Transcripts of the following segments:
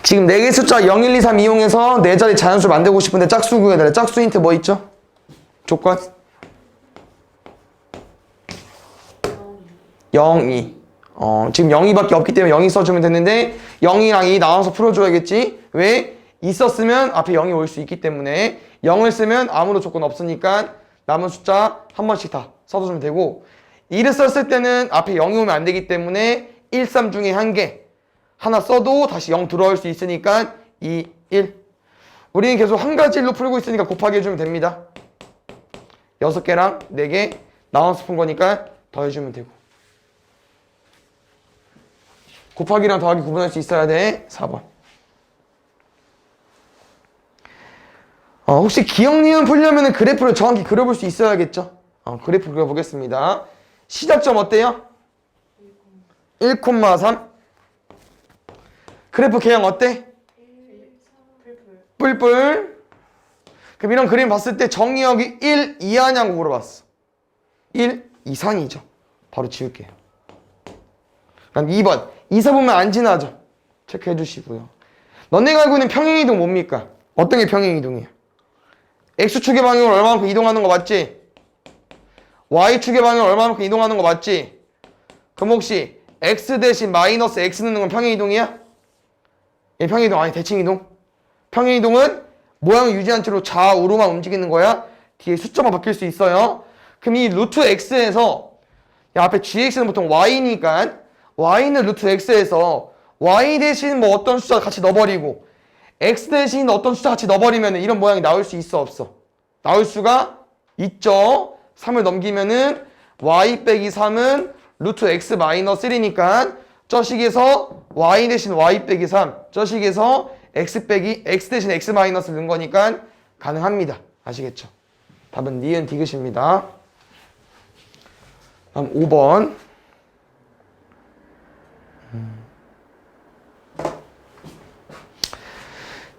지금 4개 숫자 0, 1, 2, 3 이용해서 4자리 자연수 만들고 싶은데 짝수 구해달래. 짝수 힌트 뭐 있죠? 조건? 0, 2. 지금 0, 2밖에 없기 때문에 0, 2 써주면 됐는데 0이랑 2 나와서 풀어줘야겠지? 왜? 있었으면 앞에 0이 올 수 있기 때문에 0을 쓰면 아무런 조건 없으니까 남은 숫자 한 번씩 다 써주면 되고 1을 썼을 때는 앞에 0이 오면 안 되기 때문에 1, 3 중에 한 개 하나 써도 다시 0 들어올 수 있으니까 2, 1 우리는 계속 한 가지 일로 풀고 있으니까 곱하기 해주면 됩니다. 6개랑 4개 나눠서 푼 거니까 더해주면 되고 곱하기랑 더하기 구분할 수 있어야 돼. 4번. 혹시 기억 니은 풀려면 그래프를 정확히 그려볼 수 있어야겠죠? 그래프 그려보겠습니다. 시작점 어때요? 1,3 그래프 개형 어때? 뿔뿔. 그럼 이런 그림 봤을 때 정의역이 1 이하냐고 물어봤어. 1 이상이죠. 바로 지울게요. 그럼 2번. 2, 4 보면 안 지나죠. 체크해 주시고요. 너네가 알고 있는 평행이동 뭡니까? 어떤 게 평행이동이에요? X축의 방향으로 얼마만큼 이동하는 거 맞지? Y축의 방향으로 얼마만큼 이동하는 거 맞지? 그럼 혹시 X 대신 마이너스 X 넣는 건 평행이동이야? 얘 평행이동 아니 대칭이동? 평행이동은 모양을 유지한 채로 좌우로만 움직이는 거야. 뒤에 숫자만 바뀔 수 있어요. 그럼 이 루트 X에서 앞에 GX는 보통 Y니까 Y는 루트 X에서 Y 대신 뭐 어떤 숫자 같이 넣어버리고 X 대신 어떤 숫자 같이 넣어버리면 이런 모양이 나올 수 있어 없어? 나올 수가 있죠. 3을 넘기면은 Y 빼기 3은 루트 X 마이너스 1이니까 저 식에서 Y 대신 Y 빼기 3 저 식에서 X 대신 X 마이너스 넣은 거니까 가능합니다. 아시겠죠? 답은 니은 디귿입니다. 다음 5번.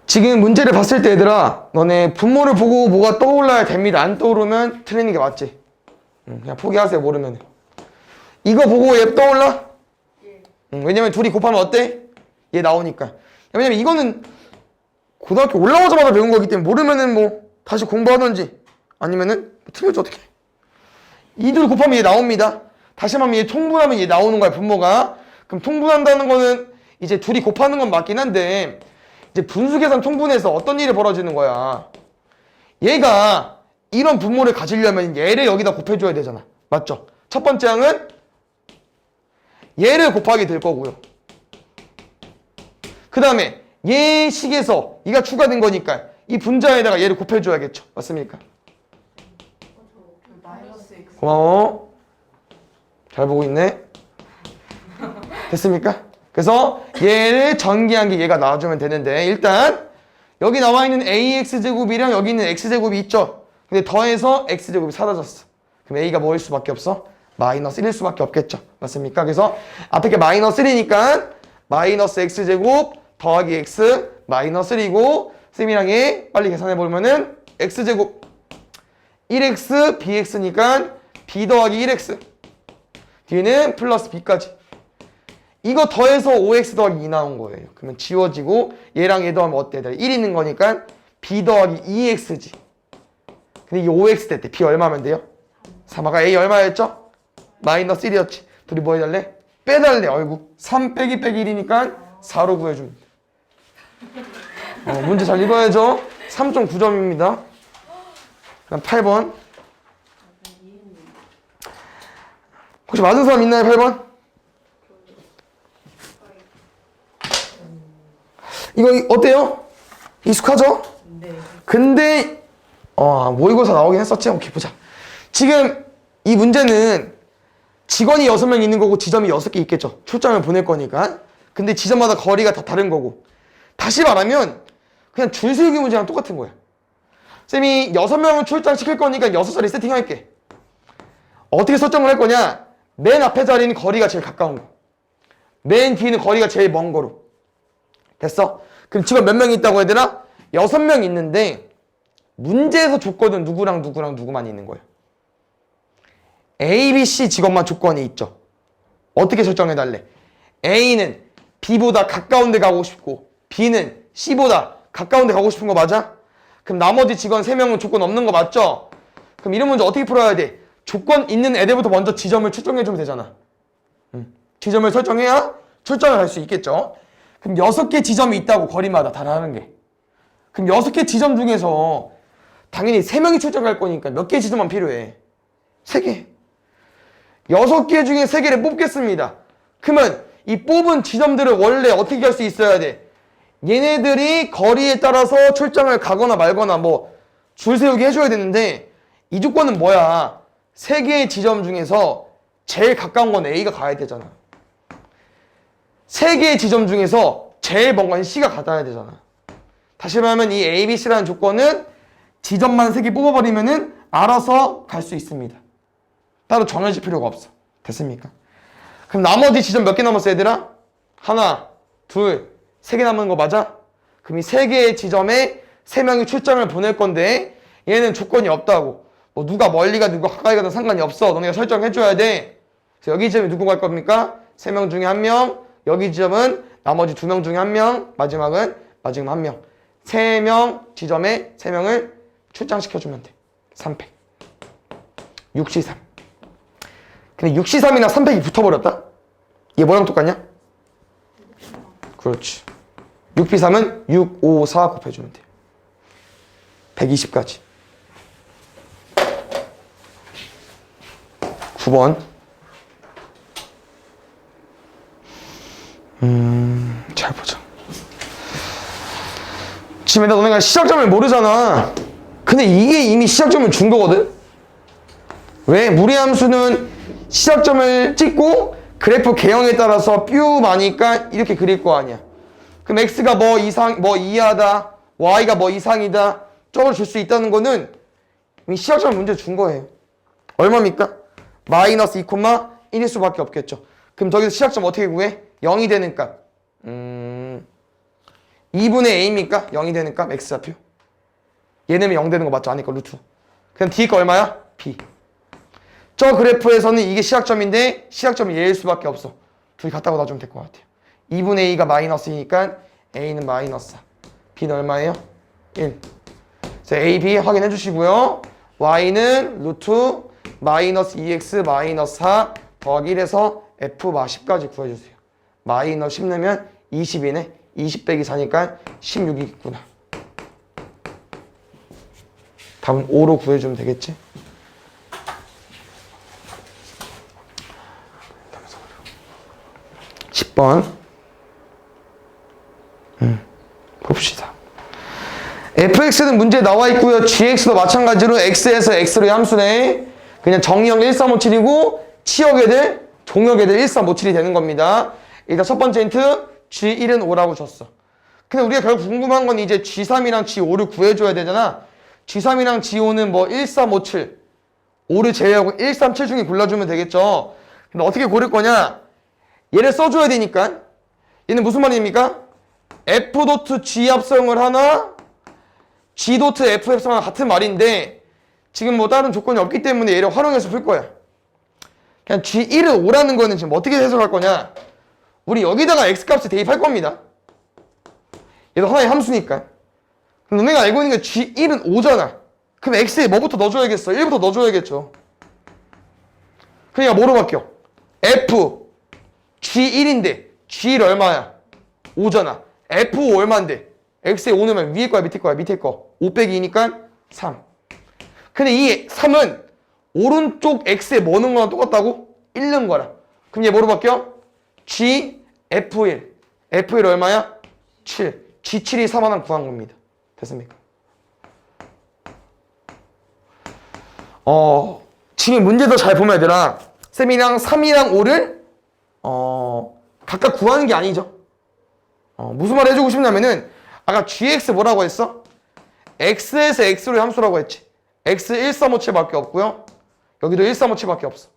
지금 문제를 봤을 때 얘들아 너네 분모를 보고 뭐가 떠올라야 됩니다. 안 떠오르면 틀리는 게 맞지? 그냥 포기하세요. 모르면 이거 보고 얘 떠올라? 왜냐면 둘이 곱하면 어때? 얘 나오니까. 왜냐면 이거는 고등학교 올라오자마자 배운 거기 때문에 모르면은 뭐 다시 공부하든지 아니면은 틀렸지 어떻게 이 둘 곱하면 얘 나옵니다. 다시 하면 얘 통분하면 얘 나오는 거야. 분모가. 그럼 통분한다는 거는 이제 둘이 곱하는 건 맞긴 한데 이제 분수계산 통분해서 어떤 일이 벌어지는 거야. 얘가 이런 분모를 가지려면 얘를 여기다 곱해줘야 되잖아. 맞죠? 첫 번째 항은 얘를 곱하게 될 거고요. 그 다음에 얘 식에서 얘가 추가된 거니까 이 분자에다가 얘를 곱해줘야겠죠. 맞습니까? 고마워. 잘 보고 있네. 됐습니까? 그래서 얘를 전개한 게 얘가 나와주면 되는데 일단 여기 나와 있는 AX제곱이랑 여기 있는 X제곱이 있죠. 근데 더해서 X제곱이 사라졌어. 그럼 A가 뭐일 수밖에 없어? 마이너스 1일 수밖에 없겠죠. 맞습니까? 그래서 앞에 게 마이너스 1이니까 마이너스 X제곱 더하기 X 마이너스 1이고 쌤이랑 얘 빨리 계산해보면은 X제곱 1X BX니까 B 더하기 1X 뒤에는 플러스 B까지 이거 더해서 5X 더하기 2 나온 거예요. 그러면 지워지고 얘랑 얘 더하면 어때? 1 있는 거니까 B 더하기 2X지. 근데 이 5X 됐대. B 얼마면 돼요? 3. 아까 A 얼마였죠? 마이너스 1이었지. 둘이 뭐 해달래? 빼달래. 어이구 3 빼기 1이니까 4로 구해줍니다. 문제 잘 읽어야죠. 3.9점입니다. 그럼 8번. 혹시 맞은 사람 있나요? 8번? 이거 어때요? 익숙하죠? 네. 근데 모의고사 나오긴 했었지? 오케이 보자. 지금 이 문제는 직원이 6명 있는 거고 지점이 6개 있겠죠. 출장을 보낼 거니까. 근데 지점마다 거리가 다 다른 거고. 다시 말하면 그냥 줄세우기 문제랑 똑같은 거야. 쌤이 6명을 출장시킬 거니까 6자리 세팅할게. 어떻게 설정을 할 거냐? 맨 앞에 자리는 거리가 제일 가까운 거. 맨 뒤는 거리가 제일 먼 거로. 됐어? 그럼 직원 몇 명 있다고 얘들아? 6명 있는데 문제에서 조건은 누구랑 누구랑 누구만 있는 거예요. A, B, C 직원만 조건이 있죠. 어떻게 설정해달래? A는 B보다 가까운 데 가고 싶고 B는 C보다 가까운 데 가고 싶은 거 맞아? 그럼 나머지 직원 3명은 조건 없는 거 맞죠? 그럼 이런 문제 어떻게 풀어야 돼? 조건 있는 애들부터 먼저 지점을 추정해주면 되잖아. 지점을 설정해야 출전을 할 수 있겠죠? 그럼 6개 지점이 있다고 거리마다 다 다른 게. 그럼 6개 지점 중에서 당연히 3명이 출전할 거니까 몇 개 지점만 필요해? 3개. 6개 중에 3개를 뽑겠습니다. 그러면 이 뽑은 지점들을 원래 어떻게 할 수 있어야 돼? 얘네들이 거리에 따라서 출장을 가거나 말거나 뭐 줄 세우게 해줘야 되는데 이 조건은 뭐야? 3개의 지점 중에서 제일 가까운 건 A가 가야 되잖아. 3개의 지점 중에서 제일 먼 건 C가 가야 되잖아. 다시 말하면 이 A, B, C라는 조건은 지점만 3개 뽑아버리면은 알아서 갈 수 있습니다. 따로 정해질 필요가 없어. 됐습니까? 그럼 나머지 지점 몇 개 남았어 얘들아? 하나, 둘, 3개 남은 거 맞아? 그럼 이 3개의 지점에 3명이 출장을 보낼 건데 얘는 조건이 없다고. 뭐 누가 멀리 가 누가 가까이 가든 상관이 없어. 너네가 설정해줘야 돼. 그래서 여기 지점에 누구 갈 겁니까? 3명 중에 1명. 여기 지점은 나머지 2명 중에 1명. 마지막은 1명. 3명 지점에 3명을 출장시켜주면 돼. 3팩. 6C3. 근데 6C3이나 3팩이 붙어버렸다? 이게 뭐랑 똑같냐? 그렇지. 6B3은 6, 5, 4 곱해주면 돼요. 120까지. 9번. 잘 보자. 지금 일단 너네가 시작점을 모르잖아. 근데 이게 이미 시작점을 준 거거든? 왜? 무리함수는 시작점을 찍고 그래프 개형에 따라서 뾰 마니까 이렇게 그릴 거 아니야. 그럼 x가 뭐 이하다, y가 뭐 이상이다, 저걸 줄 수 있다는 거는 이미 시작점 문제 준 거예요. 얼마입니까? 마이너스 2, 1일 수밖에 없겠죠. 그럼 저기서 시작점 어떻게 구해? 0이 되는 값. 2분의 a입니까? 0이 되는 값 x좌표. 얘네면 0 되는 거 맞죠? 아니까 루트. 그럼 뒤에 거 얼마야? b. 저 그래프에서는 이게 시작점인데 시작점이 얘일 수밖에 없어. 둘이 같다고 놔주면 될 것 같아요. 2분의 a가 마이너스이니까 a는 마이너스 4. b는 얼마예요? 1. 그래서 a, b 확인해 주시고요. y는 루트 마이너스 2x 마이너스 4 더하기 1에서 f 마 10까지 구해주세요. 마이너스 10 넣으면 20이네. 20 빼기 4니까 16이겠구나. 답은 5로 구해주면 되겠지? (10번) 봅시다. fx는 문제에 나와 있고요. gx도 마찬가지로 x에서 x로의 함수네. 그냥 정의형 1357이고 치역 애들, 종역 애들 1357이 되는 겁니다. 일단 첫 번째 힌트 G1은 5라고 줬어. 근데 우리가 결국 궁금한 건 이제 G3이랑 G5를 구해줘야 되잖아. G3이랑 G5는 뭐 1357, 5를 제외하고 137 중에 골라주면 되겠죠. 근데 어떻게 고를 거냐? 얘를 써줘야 되니까. 얘는 무슨 말입니까? F 도트 G 합성을 하나, G 도트 F 합성을 하나 같은 말인데 지금 뭐 다른 조건이 없기 때문에 얘를 활용해서 풀 거야. 그냥 G1은 5라는 거는 지금 어떻게 해석할 거냐? 우리 여기다가 x값을 대입할 겁니다. 얘도 하나의 함수니까. 그럼 너네가 알고 있는 게 G1은 5잖아. 그럼 x에 뭐부터 넣어줘야겠어? 1부터 넣어줘야겠죠. 그러니까 뭐로 바뀌어? f G1인데 G1 얼마야? 5잖아. f5 얼마인데? x에 5 넣으면 위에 거야 밑에 거야? 밑에 거. 5 빼기 2니까 3. 근데 이 3은 오른쪽 x에 뭐 넣은 거랑 똑같다고? 1 넣은 거라. 그럼 얘 뭐로 바뀌어? G, F1. F1 얼마야? 7. G7이 3하나 구한 겁니다. 됐습니까? 지금 문제도 잘 보면 얘들아 쌤이랑 3이랑 5를 각각 구하는 게 아니죠. 무슨 말 해주고 싶냐면은 아까 GX 뭐라고 했어? X에서 X로의 함수라고 했지. X 1357밖에 없고요. 여기도 1357밖에 없어.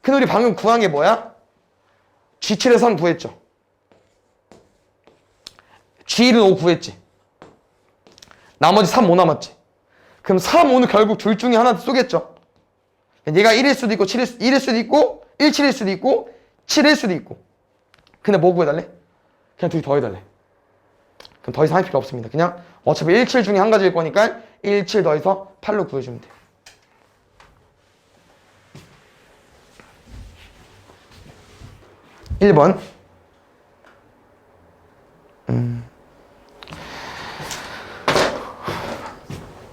근데 우리 방금 구한 게 뭐야? G7에서 3 구했죠. G1은 5 구했지. 나머지 3, 5 남았지. 그럼 3, 5는 결국 둘 중에 하나 쏘겠죠. 얘가 1일 수도 있고 1일 수도 있고 1, 7일 수도 있고 7일 수도 있고. 근데 뭐 구해달래? 그냥 둘이 더해달래. 그럼 더 이상 할 필요 없습니다. 그냥 어차피 1, 7 중에 한 가지일 거니까 1, 7 더해서 8로 구해주면 돼요. (1번)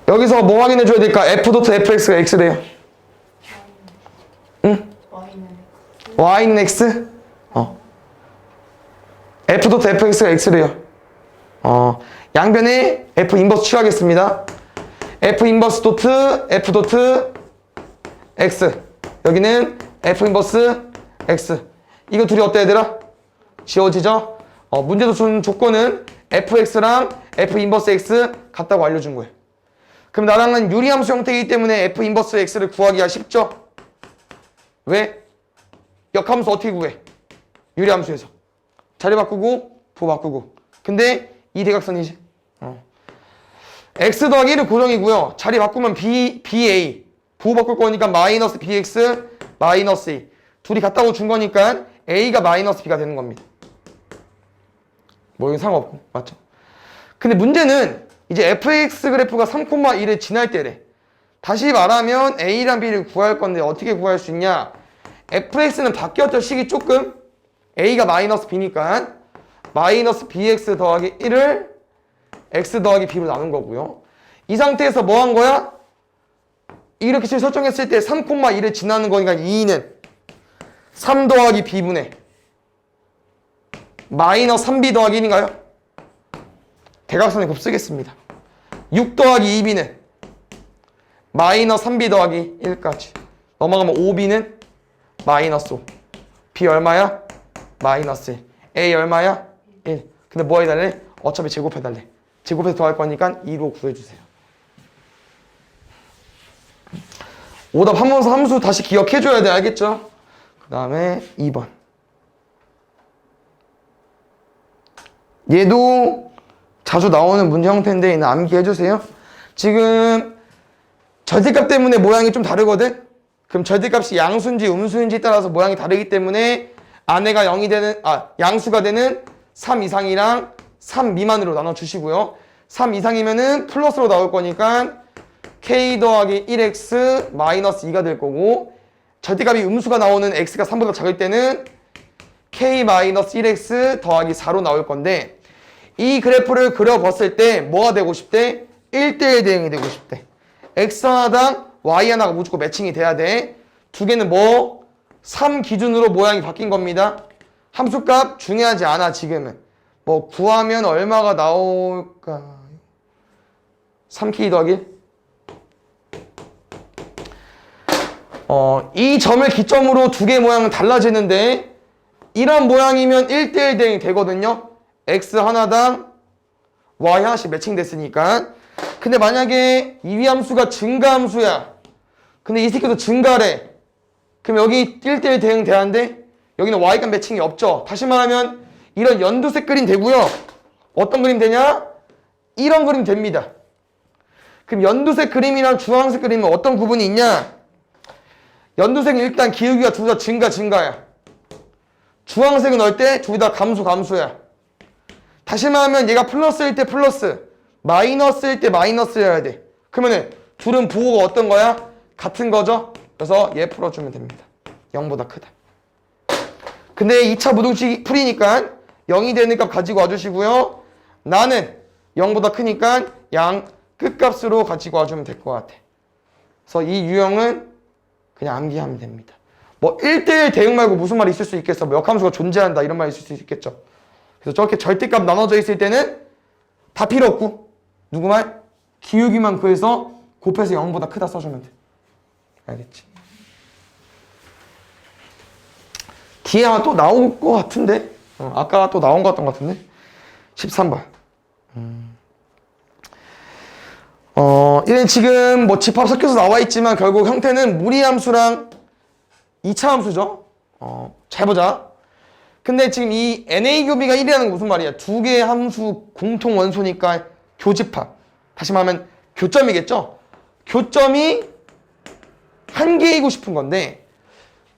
여기서 뭐 확인해줘야 될까? f.fx가 x래요. 응? y는 x? f.fx가 x래요. 양변에 f 인버스 취하겠습니다. f 인버스 도트 f 도트 x. 여기는 f 인버스 x. 이거 둘이 어때 얘들아? 지워지죠? 문제도 준 조건은 fx랑 f 인버스 x 같다고 알려준 거예요. 그럼 나랑은 유리함수 형태이기 때문에 f 인버스 x를 구하기가 쉽죠? 왜? 역함수 어떻게 구해? 유리함수에서 자리 바꾸고 부호 바꾸고. 근데 이 대각선이지. x 더하기 1은 고정이고요. 자리 바꾸면 ba 부호 바꿀 거니까 마이너스 bx 마이너스 a. 둘이 같다고 준 거니까 a가 마이너스 b가 되는 겁니다. 뭐 이건 상관없고 맞죠? 근데 문제는 이제 fx 그래프가 3,1을 지날 때래. 다시 말하면 a랑 b를 구할 건데 어떻게 구할 수 있냐? fx는 바뀌었죠. 식이 조금. a가 마이너스 b니까 마이너스 bx 더하기 1을 x 더하기 b로 나눈 거고요. 이 상태에서 뭐 한 거야? 이렇게 설정했을 때 3,1을 지나는 거니까 2는 3 더하기 b분의 마이너스 3b 더하기 1인가요? 대각선에 곱 쓰겠습니다. 6 더하기 2b는 마이너스 3b 더하기 1까지 넘어가면 5b는 마이너스 5. b 얼마야? 마이너스 1. a 얼마야? 1. 근데 뭐 해달래? 어차피 제곱해달래. 제곱해서 더할 거니까 2로 구해주세요. 오답 하면서 함수 다시 기억해줘야 돼. 알겠죠? 그 다음에 2번. 얘도 자주 나오는 문제 형태인데 얘는 암기해주세요. 지금 절대값 때문에 모양이 좀 다르거든? 그럼 절대값이 양수인지 음수인지 따라서 모양이 다르기 때문에 안에가 0이 되는, 양수가 되는 3 이상이랑 3 미만으로 나눠주시고요. 3 이상이면은 플러스로 나올 거니까 k 더하기 1x 마이너스 2가 될 거고, 절대값이 음수가 나오는 x가 3보다 작을 때는 k 마이너스 1x 더하기 4로 나올 건데, 이 그래프를 그려봤을 때 뭐가 되고 싶대? 1대1 대응이 되고 싶대. x 하나당 y 하나가 무조건 매칭이 돼야 돼. 두 개는 뭐? 3 기준으로 모양이 바뀐 겁니다. 함수값 중요하지 않아 지금은. 뭐 구하면 얼마가 나올까요? 3k 더하기 1. 이 점을 기점으로 두 개의 모양은 달라지는데 이런 모양이면 1대1 대응이 되거든요. x 하나당 y 하나씩 매칭됐으니까. 근데 만약에 이 위함수가 증가함수야. 근데 이 새끼도 증가래. 그럼 여기 1대1 대응 돼야하는데 여기는 y값 매칭이 없죠. 다시 말하면 이런 연두색 그림 되고요. 어떤 그림 되냐? 이런 그림 됩니다. 그럼 연두색 그림이랑 주황색 그림은 어떤 구분이 있냐? 연두색은 일단 기울기가 둘 다 증가야. 주황색은 어떨 때? 둘 다 감수야. 다시 말하면 얘가 플러스일 때 플러스, 마이너스일 때 마이너스여야 돼. 그러면은 둘은 부호가 어떤 거야? 같은 거죠? 그래서 얘 풀어주면 됩니다. 0보다 크다. 근데 2차 무등식 풀이니까 0이 되는 값 가지고 와주시고요. 나는 0보다 크니까 양 끝값으로 가지고 와주면 될 것 같아. 그래서 이 유형은 그냥 암기하면 됩니다. 뭐 1대1 대응 말고 무슨 말이 있을 수 있겠어? 뭐 역함수가 존재한다 이런 말이 있을 수 있겠죠. 그래서 저렇게 절대값 나눠져 있을 때는 다 필요 없고 누구 말? 기울기만 구해서 곱해서 0보다 크다 써주면 돼. 알겠지? 뒤에 하나 또 나올 것 같은데? 아까 또 나온 것 같던 것 같은데? 13번. 얘는 지금 뭐 집합 섞여서 나와 있지만 결국 형태는 무리함수랑 2차 함수죠. 잘 보자. 근데 지금 이 NA 교비가 1이라는 건 무슨 말이야? 두 개의 함수 공통 원소니까 교집합. 다시 말하면 교점이겠죠? 교점이 한 개이고 싶은 건데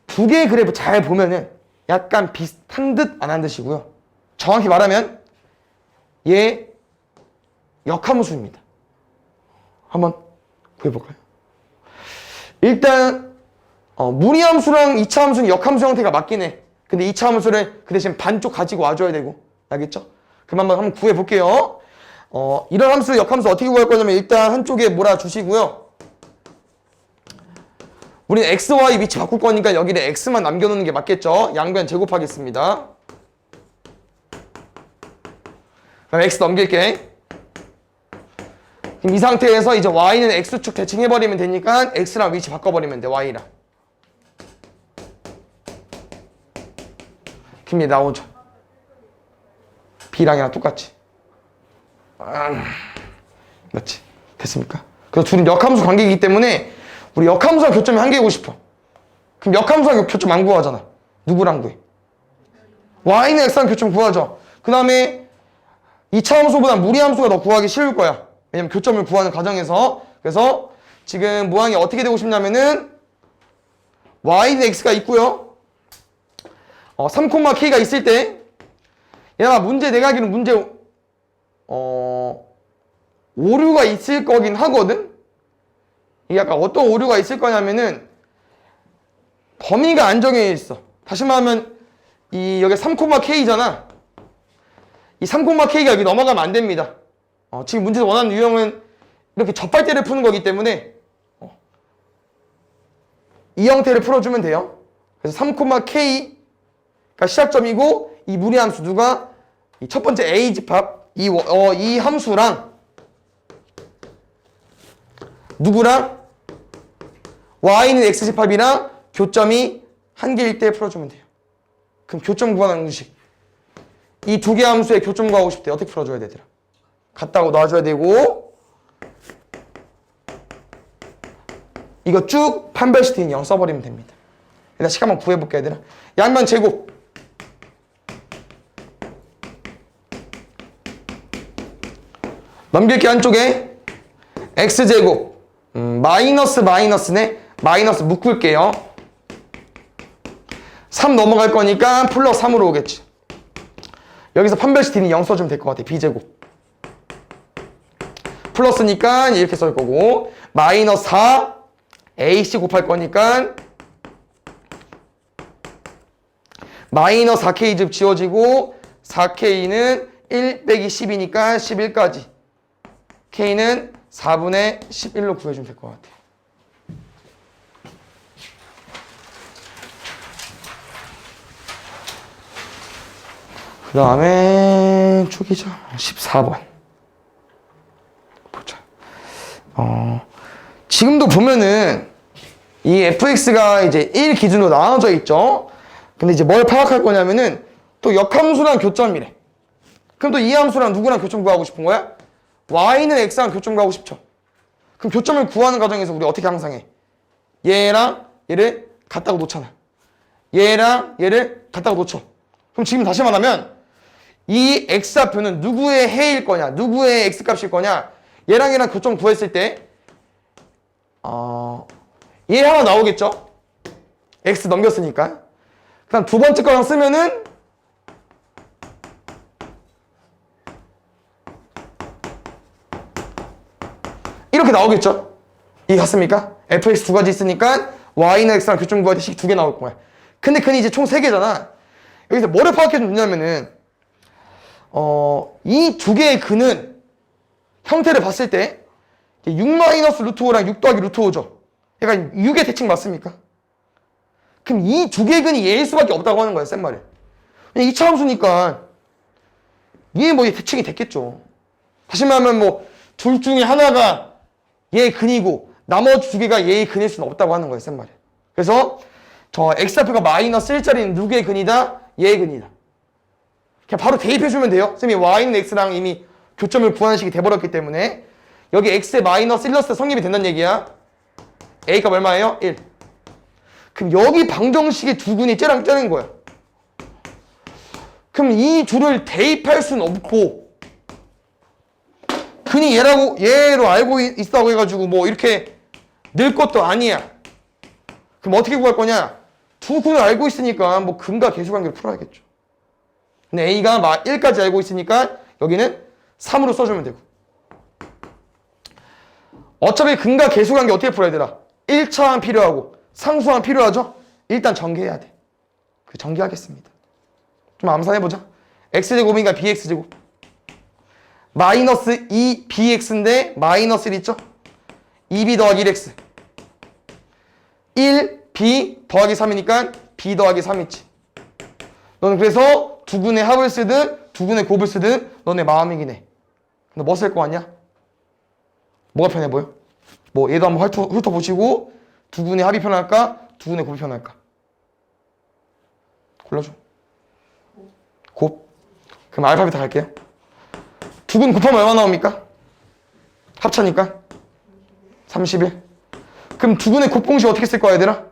두 개의 그래프 잘 보면은 약간 비슷한 듯 안 한 듯이고요. 정확히 말하면 얘 역함수입니다. 한번 구해볼까요? 일단 무리함수랑 2차 함수는 역함수 형태가 맞긴 해. 근데 2차 함수를 그 대신 반쪽 가지고 와줘야 되고. 알겠죠? 그럼 한번 구해볼게요. 이런 함수, 역함수 어떻게 구할 거냐면 일단 한쪽에 몰아주시고요. 우리는 x, y 위치 바꿀 거니까 여기를 x만 남겨놓는 게 맞겠죠? 양변 제곱하겠습니다. 그럼 x 넘길게. 그럼 이 상태에서 이제 y는 x축 대칭해버리면 되니까 x랑 위치 바꿔버리면 돼, y랑. 그럼 얘 나오죠. b랑이랑 똑같이. 맞지? 됐습니까? 그래서 둘이 역함수 관계이기 때문에 우리 역함수와 교점이 한 개이고 싶어. 그럼 역함수와 교점 안 구하잖아. 누구랑 구해? y는 x랑 교점 구하죠. 그 다음에 2차 함수보다 무리함수가 더 구하기 쉬울 거야. 왜냐면 교점을 구하는 과정에서. 그래서 지금 모양이 어떻게 되고 싶냐면은 y는 x가 있고요. 3,k가 있을 때 얘가 문제 내가 알기로는 문제 오류가 있을 거긴 하거든. 이게 약간 어떤 오류가 있을 거냐면은 범위가 안 정해져 있어. 다시 말하면 여기 3,k잖아. 이 3,k가 여기 넘어가면 안 됩니다. 지금 문제에서 원하는 유형은 이렇게 접할대를 푸는 거기 때문에 이 형태를 풀어주면 돼요. 그래서 3,k가 시작점이고 이 무리함수 누가 이 첫 번째 a 집합 이 함수랑 누구랑 y는 x 집합이랑 교점이 한 개일 때 풀어주면 돼요. 그럼 교점 구하는 공식. 이 두 개 함수의 교점 구하고 싶을 때 어떻게 풀어줘야 되더라? 같다고 놔줘야 되고 이거 쭉 판별시티는 0 써버리면 됩니다. 일단 시간 한번 구해볼게 얘들아. 양변 제곱 넘길게. 한쪽에 x제곱 마이너스네. 마이너스 묶을게요. 3 넘어갈 거니까 플러스 3으로 오겠지. 여기서 판별시티는 0 써주면 될 것 같아. b제곱 플러스니까 이렇게 쓸 거고 마이너스 4 ac 곱할 거니까 마이너스 4k 즉 지워지고 4k는 1 빼기 10이니까 11까지 k는 4분의 11로 구해주면 될 것 같아요. 그 다음에 초기죠. 14번 보자. 지금도 보면은 이 fx가 이제 1 기준으로 나눠져 있죠. 근데 이제 뭘 파악할 거냐면은 또 역함수랑 교점이래. 그럼 또 이 함수랑 누구랑 교점 구하고 싶은 거야? y는 x랑 교점 구하고 싶죠. 그럼 교점을 구하는 과정에서 우리 어떻게 항상 해? 얘랑 얘를 갖다가 놓잖아. 얘랑 얘를 갖다가 놓쳐. 그럼 지금 다시 말하면 이 x좌표는 누구의 해일 거냐, 누구의 x값일 거냐, 얘랑 얘랑 교점 구했을 때 얘 하나 나오겠죠? x 넘겼으니까. 그 다음 두 번째 거랑 쓰면은 이렇게 나오겠죠? 이해 갔습니까? fx 두 가지 있으니까 y는 x랑 교점 구할 때 식 두 개 나올 거야. 근데 근이 이제 총 세 개잖아. 여기서 뭐를 파악해주면 되냐면은 이 두 개의 근은 형태를 봤을 때 6 마이너스 루트 5랑 6 더하기 루트 5죠. 그러니까 6의 대칭 맞습니까? 그럼 이 두 개의 근이 얘일 수밖에 없다고 하는 거야, 센 말이야. 2차 함수니까 얘 뭐 대칭이 됐겠죠. 다시 말하면 뭐 둘 중에 하나가 얘의 근이고 나머지 두 개가 얘의 근일 수는 없다고 하는 거야, 센 말이야. 그래서 저 x좌표가 마이너스 1짜리는 누구의 근이다? 얘의 근이다. 그냥 바로 대입해주면 돼요. 쌤이 y는 x랑 이미 교점을 구하는 식이 돼버렸기 때문에 여기 x에 마이너스 1 넣었을 때 성립이 된다는 얘기야. a값 얼마예요? 1. 그럼 여기 방정식의 두 근이 쟤랑 쟤는 거야. 그럼 이 둘을 대입할 수는 없고 근이 얘로 알고 있다고 해가지고 뭐 이렇게 늘 것도 아니야. 그럼 어떻게 구할 거냐? 두 근을 알고 있으니까 뭐 근과 계수관계를 풀어야겠죠. 근데 a가 1까지 알고 있으니까 여기는 3으로 써주면 되고 어차피 근과 계수 관계 어떻게 풀어야 되나? 1차항 필요하고 상수항 필요하죠? 일단 전개해야 돼. 그 전개하겠습니다. 좀 암산해보자. x제곱이니까 bx제곱. 마이너스 2bx인데 마이너스 1 있죠? 2b 더하기 1x. 1b 더하기 3이니까 b 더하기 3 있지. 너는 그래서 두근의 합을 쓰든 두근의 곱을 쓰든 너네 마음이긴 해. 너 뭐 쓸 거 같냐? 뭐가 편해 보여? 뭐 얘도 한번 훑어보시고 두근의 합이 편할까? 두근의 곱이 편할까? 골라줘. 곱. 그럼 알파벳 갈게요. 두근 곱하면 얼마 나옵니까? 합차니까 31. 그럼 두근의 곱공식 어떻게 쓸 거야 얘들아?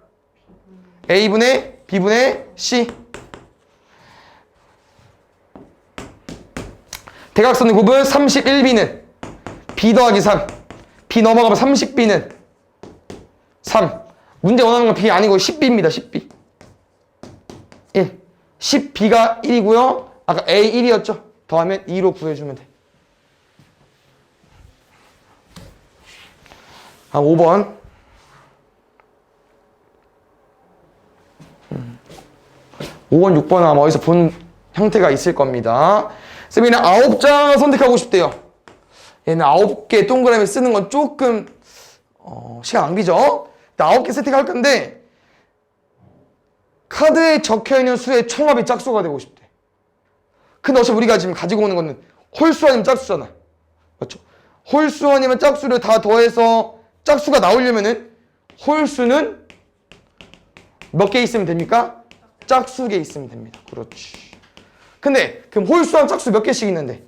A분의 B분의 C. 대각선의 곱은 31B는 B 더하기 3. B 넘어가면 30B는 3. 문제 원하는 건 B 아니고 10B입니다. 10B. 1. 10B가 1이고요. 아까 A 1이었죠? 더하면 2로 구해주면 돼. 아, 5번. 5번, 6번은 아마 어디서 본 형태가 있을 겁니다. 쌤이는 9장 선택하고 싶대요. 얘는 9개 동그라미 쓰는 건 조금 시간 낭비죠? 9개 세팅할 건데 카드에 적혀있는 수의 총합이 짝수가 되고 싶대. 근데 어차피 우리가 지금 가지고 오는 거는 홀수 아니면 짝수잖아. 맞죠? 홀수 아니면 짝수를 다 더해서 짝수가 나오려면은 홀수는 몇 개 있으면 됩니까? 짝수 개 있으면 됩니다. 그렇지. 근데 그럼 홀수랑 짝수 몇 개씩 있는데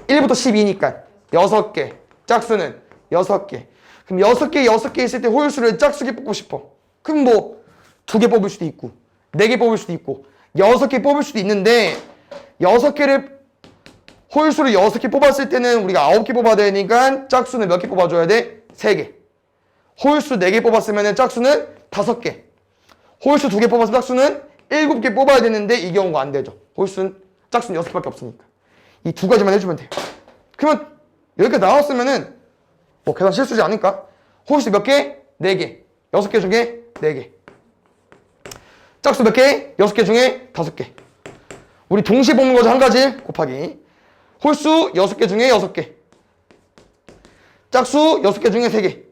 1부터 12니까 6개. 짝수는 6개. 그럼 6개, 6개 있을 때 홀수를 짝수게 뽑고 싶어. 그럼 뭐 2개 뽑을 수도 있고 4개 뽑을 수도 있고 6개 뽑을 수도 있는데 6개를 홀수를 6개 뽑았을 때는 우리가 9개 뽑아야 되니까 짝수는 몇 개 뽑아줘야 돼? 3개. 홀수 4개 뽑았으면 짝수는 5개. 홀수 2개 뽑아서 짝수는 7개 뽑아야 되는데 이 경우가 안 되죠. 짝수는 6개밖에 없으니까. 이 두 가지만 해주면 돼요. 그러면 여기까지 나왔으면은 뭐 계산 실수지 않을까? 홀수 몇 개? 4개. 6개 중에 4개. 짝수 몇 개? 6개 중에 5개. 우리 동시에 뽑는 거죠. 한 가지 곱하기. 홀수 6개 중에 6개. 짝수 6개 중에 3개.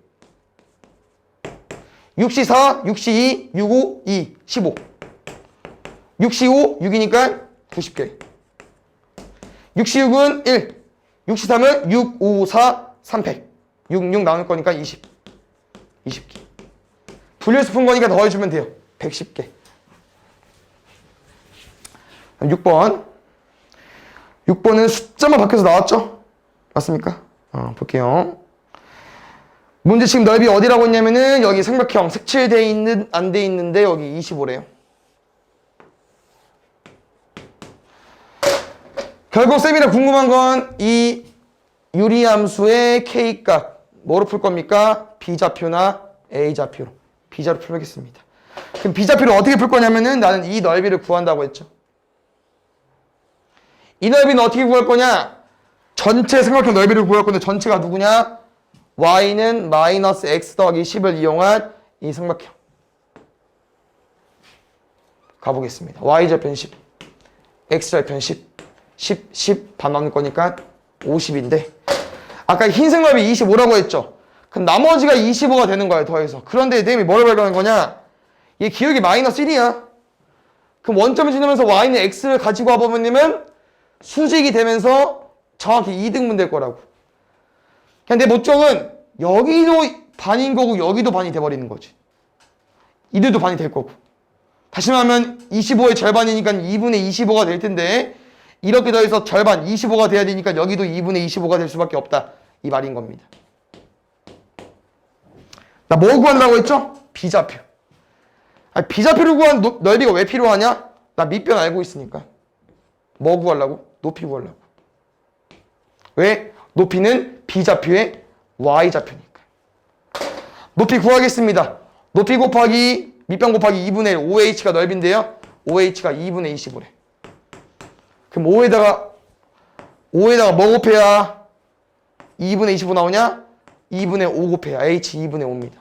6시 4, 6시 2, 6, 5, 2, 15. 6시 5, 6이니까 90개. 6시 6은 1. 6시 3은 6, 5, 4, 3팩. 6, 6 나올 거니까 20. 20개. 분리해서 푼 거니까 더해주면 돼요. 110개. 6번. 6번은 숫자만 바뀌어서 나왔죠? 맞습니까? 볼게요. 문제 지금 넓이 어디라고 했냐면은 여기 삼각형 색칠되어 있는 안 돼 있는데 여기 25래요. 결국 쌤이랑 궁금한 건 이 유리함수의 K값 뭐로 풀 겁니까? B좌표나 A좌표로. B좌로 풀겠습니다. 그럼 B좌표를 어떻게 풀 거냐면은 나는 이 넓이를 구한다고 했죠. 이 넓이는 어떻게 구할 거냐? 전체 삼각형 넓이를 구할 건데 전체가 누구냐? y는 마이너스 x 더하기 10을 이용한 이 삼각형. 가보겠습니다. y좌표는 10, x좌표는 10, 10, 10 반 나눌 거니까 50인데 아까 흰색 넓이 25라고 했죠? 그럼 나머지가 25가 되는 거야, 더해서. 그런데 쌤이 뭐를 발견한 거냐? 얘 기억이 마이너스 1이야. 그럼 원점을 지나면서 y는 x를 가지고 와보면 수직이 되면서 정확히 2등분 될 거라고. 그냥 내 목적은 여기도 반인 거고 여기도 반이 돼버리는 거지. 이들도 반이 될 거고. 다시 말하면 25의 절반이니까 2분의 25가 될 텐데 이렇게 더해서 절반 25가 돼야 되니까 여기도 2분의 25가 될 수밖에 없다. 이 말인 겁니다. 나 뭐 구한다고 했죠? B좌표. B좌표를 구한 넓이가 왜 필요하냐? 나 밑변 알고 있으니까. 뭐 구하려고? 높이 구하려고. 왜? 높이는 B좌표의 Y좌표니까. 높이 구하겠습니다. 높이 곱하기 밑변 곱하기 2분의 1 OH가 넓인데요. OH가 2분의 25래. 그럼 5에다가 뭐 곱해야 2분의 25 나오냐? 2분의 5 곱해요. h 2분의 5입니다.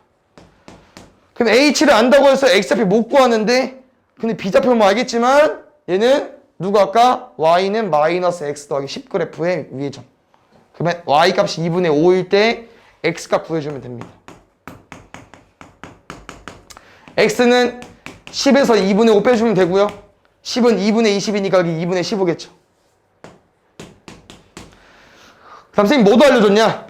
그럼 h를 안다고 해서 x좌표 못 구하는데 근데 b좌표는 뭐 알겠지만 얘는 누가 아까 y는 마이너스 x 더하기 10그래프의 위의 점. 그러면 y 값이 2분의 5일 때 x 값 구해주면 됩니다. x는 10에서 2분의 5 빼주면 되고요. 10은 2분의 20이니까 여기 2분의 15겠죠. 그럼 선생님 뭐도 알려줬냐?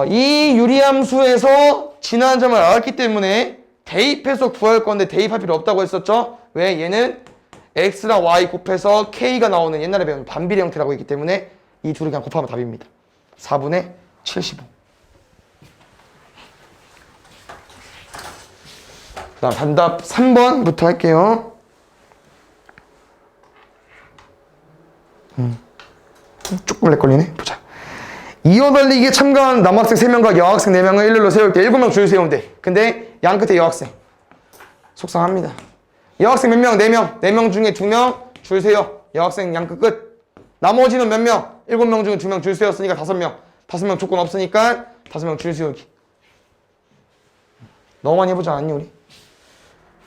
이 유리함수에서 지나는 점을 알았기 때문에 대입해서 구할 건데 대입할 필요 없다고 했었죠. 왜? 얘는 x랑 y 곱해서 k가 나오는 옛날에 배운 반비례 형태라고 했기 때문에 이 둘을 그냥 곱하면 답입니다. 4분의 75. 그 다음 단답 3번부터 할게요. 조금 렉걸리네. 보자. 이어 달리기에 참가한 남학생 3명과 여학생 4명을 일렬로 세울 때 7명 줄 세우면 돼. 근데 양 끝에 여학생. 속상합니다. 여학생 몇 명? 4명. 4명 중에 2명 줄 세요. 여학생 양 끝. 나머지는 몇 명? 7명 중에 2명 줄 세웠으니까 5명. 5명 조건 없으니까 5명 줄 세우기. 너무 많이 해보지 않았니 우리?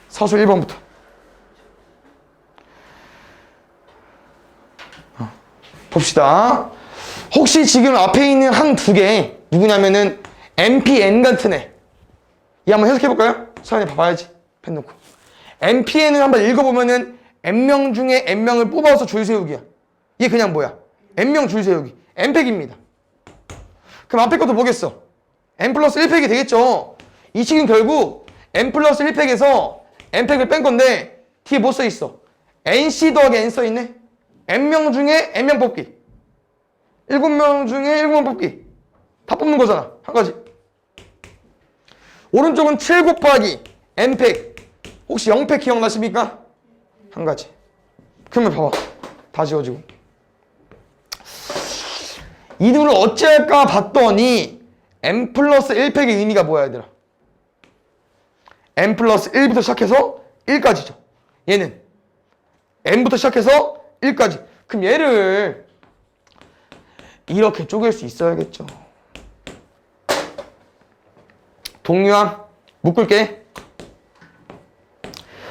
서술 1번부터. 봅시다. 혹시 지금 앞에 있는 항 2개 누구냐면은 MPN 같은 애. 이 한번 해석해볼까요? 서연이 봐봐야지. 펜 놓고. MPN을 한번 읽어보면은 N명 중에 N명을 뽑아서 줄 세우기야. 이게 그냥 뭐야? N명 줄 세우기. N팩입니다. 그럼 앞에 것도 뭐겠어? N 플러스 1팩이 되겠죠. 이 식은 결국 N 플러스 1팩에서 N팩을 뺀 건데 뒤에 뭐 써있어? NC 더하기 N 써있네. N명 중에 N명 뽑기. 7명 중에 7명 뽑기. 다 뽑는 거잖아. 한 가지. 오른쪽은 7 곱하기 N팩. 혹시 0팩 기억나십니까? 한 가지. 그러면 봐봐. 다 지워지고. 이 둘을 어찌할까 봤더니 N 플러스 1팩의 의미가 뭐야 얘들아? N 플러스 1부터 시작해서 1까지죠. 얘는 N부터 시작해서 1까지. 그럼 얘를 이렇게 쪼갤 수 있어야겠죠. 동류함 묶을게.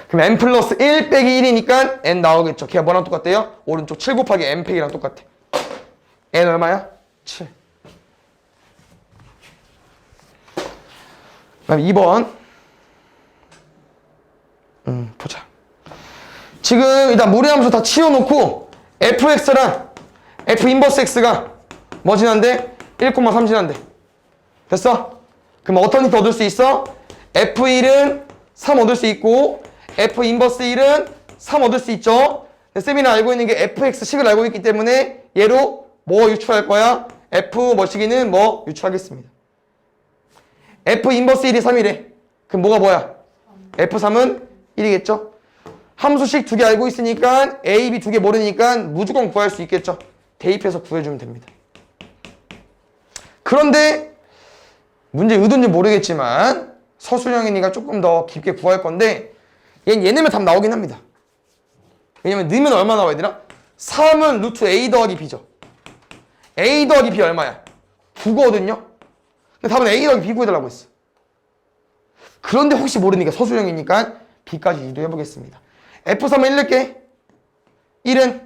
그럼 n 플러스 1 빼기 1이니까 n 나오겠죠. 걔가 뭐랑 똑같대요? 오른쪽 7 곱하기 n 팩이랑 똑같아. n 얼마야? 7. 그다음 2번. 보자. 지금 일단 무리함수 다 치워놓고 fx랑 f 인버스 x가 뭐 지난데? 1,3 지난데. 됐어? 그럼 어떤 힌트 얻을 수 있어? f1은 3 얻을 수 있고 f 인버스 1은 3 얻을 수 있죠. 쌤이는 알고 있는 게 fx식을 알고 있기 때문에 얘로 뭐 유추할 거야? f 뭐시기는 뭐 유추하겠습니다. f 인버스 1이 3이래. 그럼 뭐가 뭐야? f3은 1이겠죠. 함수식 2개 알고 있으니까 a, b 2개 모르니까 무조건 구할 수 있겠죠. 대입해서 구해주면 됩니다. 그런데 문제 의도인지 모르겠지만 서술형이니까 조금 더 깊게 구할 건데 얘 넣으면 답 나오긴 합니다. 왜냐면 넣으면 얼마 나와야 되나? 3은 루트 a 더하기 b죠. a 더하기 b 얼마야? 9거든요. 근데 답은 a 더하기 b 구해달라고 했어. 그런데 혹시 모르니까 서술형이니까 b까지 유도해보겠습니다. f3은 1 넣을게. 1은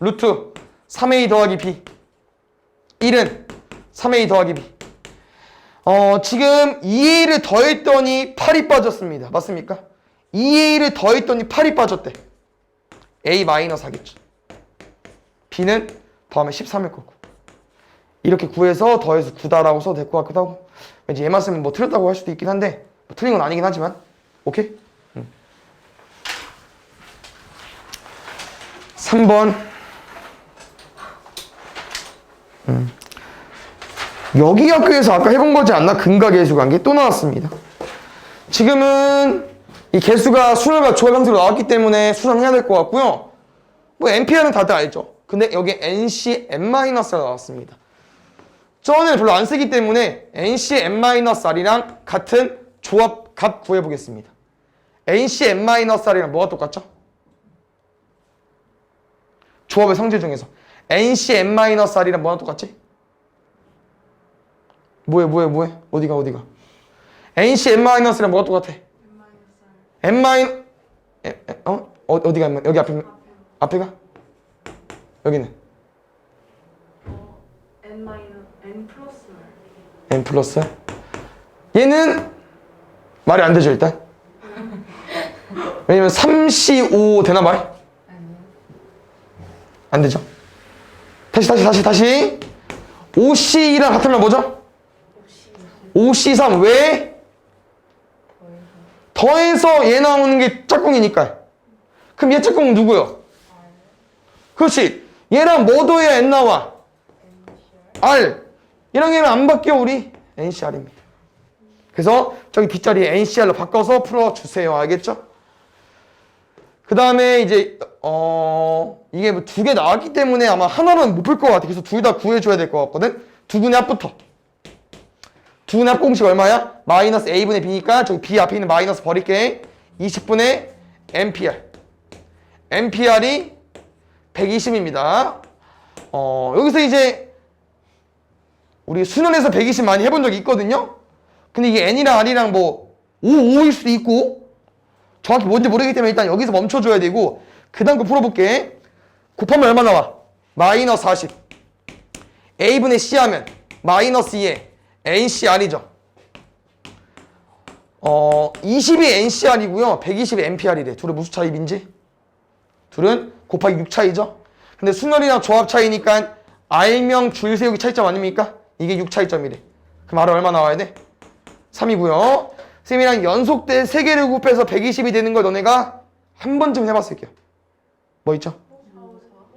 루트 3a 더하기 b. 1은 3a 더하기 b. 지금 2a를 더했더니 8이 빠졌습니다. 맞습니까? 2a를 더했더니 8이 빠졌대. a 마이너스 하겠죠. b는 더하면 13일 거고. 이렇게 구해서 더해서 9다라고 써도 될 것 같기도 하고. 왠지 얘만 쓰면 뭐 틀렸다고 할 수도 있긴 한데 뭐 틀린 건 아니긴 하지만 오케이? 3번. 여기 학교에서 아까 해본 거지 않나? 근과 계수 관계 또 나왔습니다. 지금은 이 개수가 순혈과 조합 형태로 나왔기 때문에 수정해야 될 것 같고요. 뭐 NPR은 다들 알죠. 근데 여기 NC N-R가 나왔습니다. 저는 별로 안 쓰기 때문에 NC N-R이랑 같은 조합 값 구해보겠습니다. NC N-R이랑 뭐가 똑같죠? 조합의 성질 중에서 NC N-R이랑 뭐랑 똑같지? 뭐해? 어디가? NC n-랑 뭐가 똑같아? n-, 어디가 n-? 여기 앞에가? 여기는? n 플러스? 얘는 말이 안 되죠, 일단. 왜냐면 3C5 되나 말? 안 되죠. 다시. 5C랑 같으면 뭐죠? 5C3. 왜? 더해서 얘 나오는 게 짝꿍이니까. 그럼 얘 짝꿍은 누구요? 그렇지. 얘랑 뭐 더해야 N 나와? R. 얘랑 얘는 안 바뀌어, 우리. NCR입니다. 그래서 저기 뒷자리에 NCR로 바꿔서 풀어주세요. 알겠죠? 그 다음에 이제 이게 뭐 두 개 나왔기 때문에 아마 하나는 못 풀 것 같아. 그래서 둘 다 구해줘야 될 것 같거든. 두분의 합부터. 두분의 합 공식 얼마야? 마이너스 A분의 B니까 저기 B 앞에 있는 마이너스 버릴게. 20분의 MPR. MPR이 120입니다. 여기서 이제 우리 수능에서 120 많이 해본 적이 있거든요. 근데 이게 N이랑 R이랑 뭐 5일 수도 있고 정확히 뭔지 모르기 때문에 일단 여기서 멈춰줘야 되고 그 다음 거 풀어볼게. 곱하면 얼마 나와? 마이너스 40. A분의 C 하면 마이너스 2에 NCR이죠. 20이 NCR이고요. 120이 NPR이래. 둘의 무슨 차이인지? 둘은 곱하기 6 차이죠. 근데 순열이랑 조합 차이니까 R명 줄 세우기 차이점 아닙니까? 이게 6 차이점이래. 그럼 R은 얼마 나와야 돼? 3이고요. 쌤이랑 연속된 3개를 곱해서 120이 되는 걸 너네가 한 번쯤 해봤을게요. 뭐 있죠?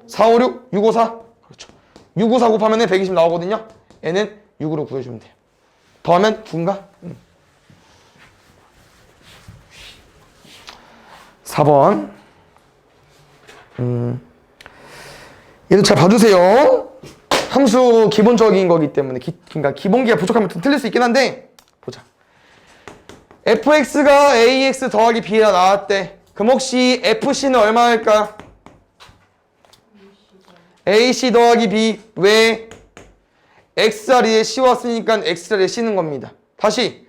4, 5, 6, 6, 5, 4. 그렇죠. 6, 5, 4 곱하면 120 나오거든요. 얘는 6으로 구해주면 돼요. 더하면 9인가? 4번. 얘도 잘 봐주세요. 함수 기본적인 거기 때문에 그러니까 기본기가 부족하면 좀 틀릴 수 있긴 한데 보자. fx가 ax 더하기 b가 나왔대. 그럼 혹시 fc는 얼마일까? ac 더하기 b. 왜? x자리에 c 왔으니까 x자리에 c는 겁니다. 다시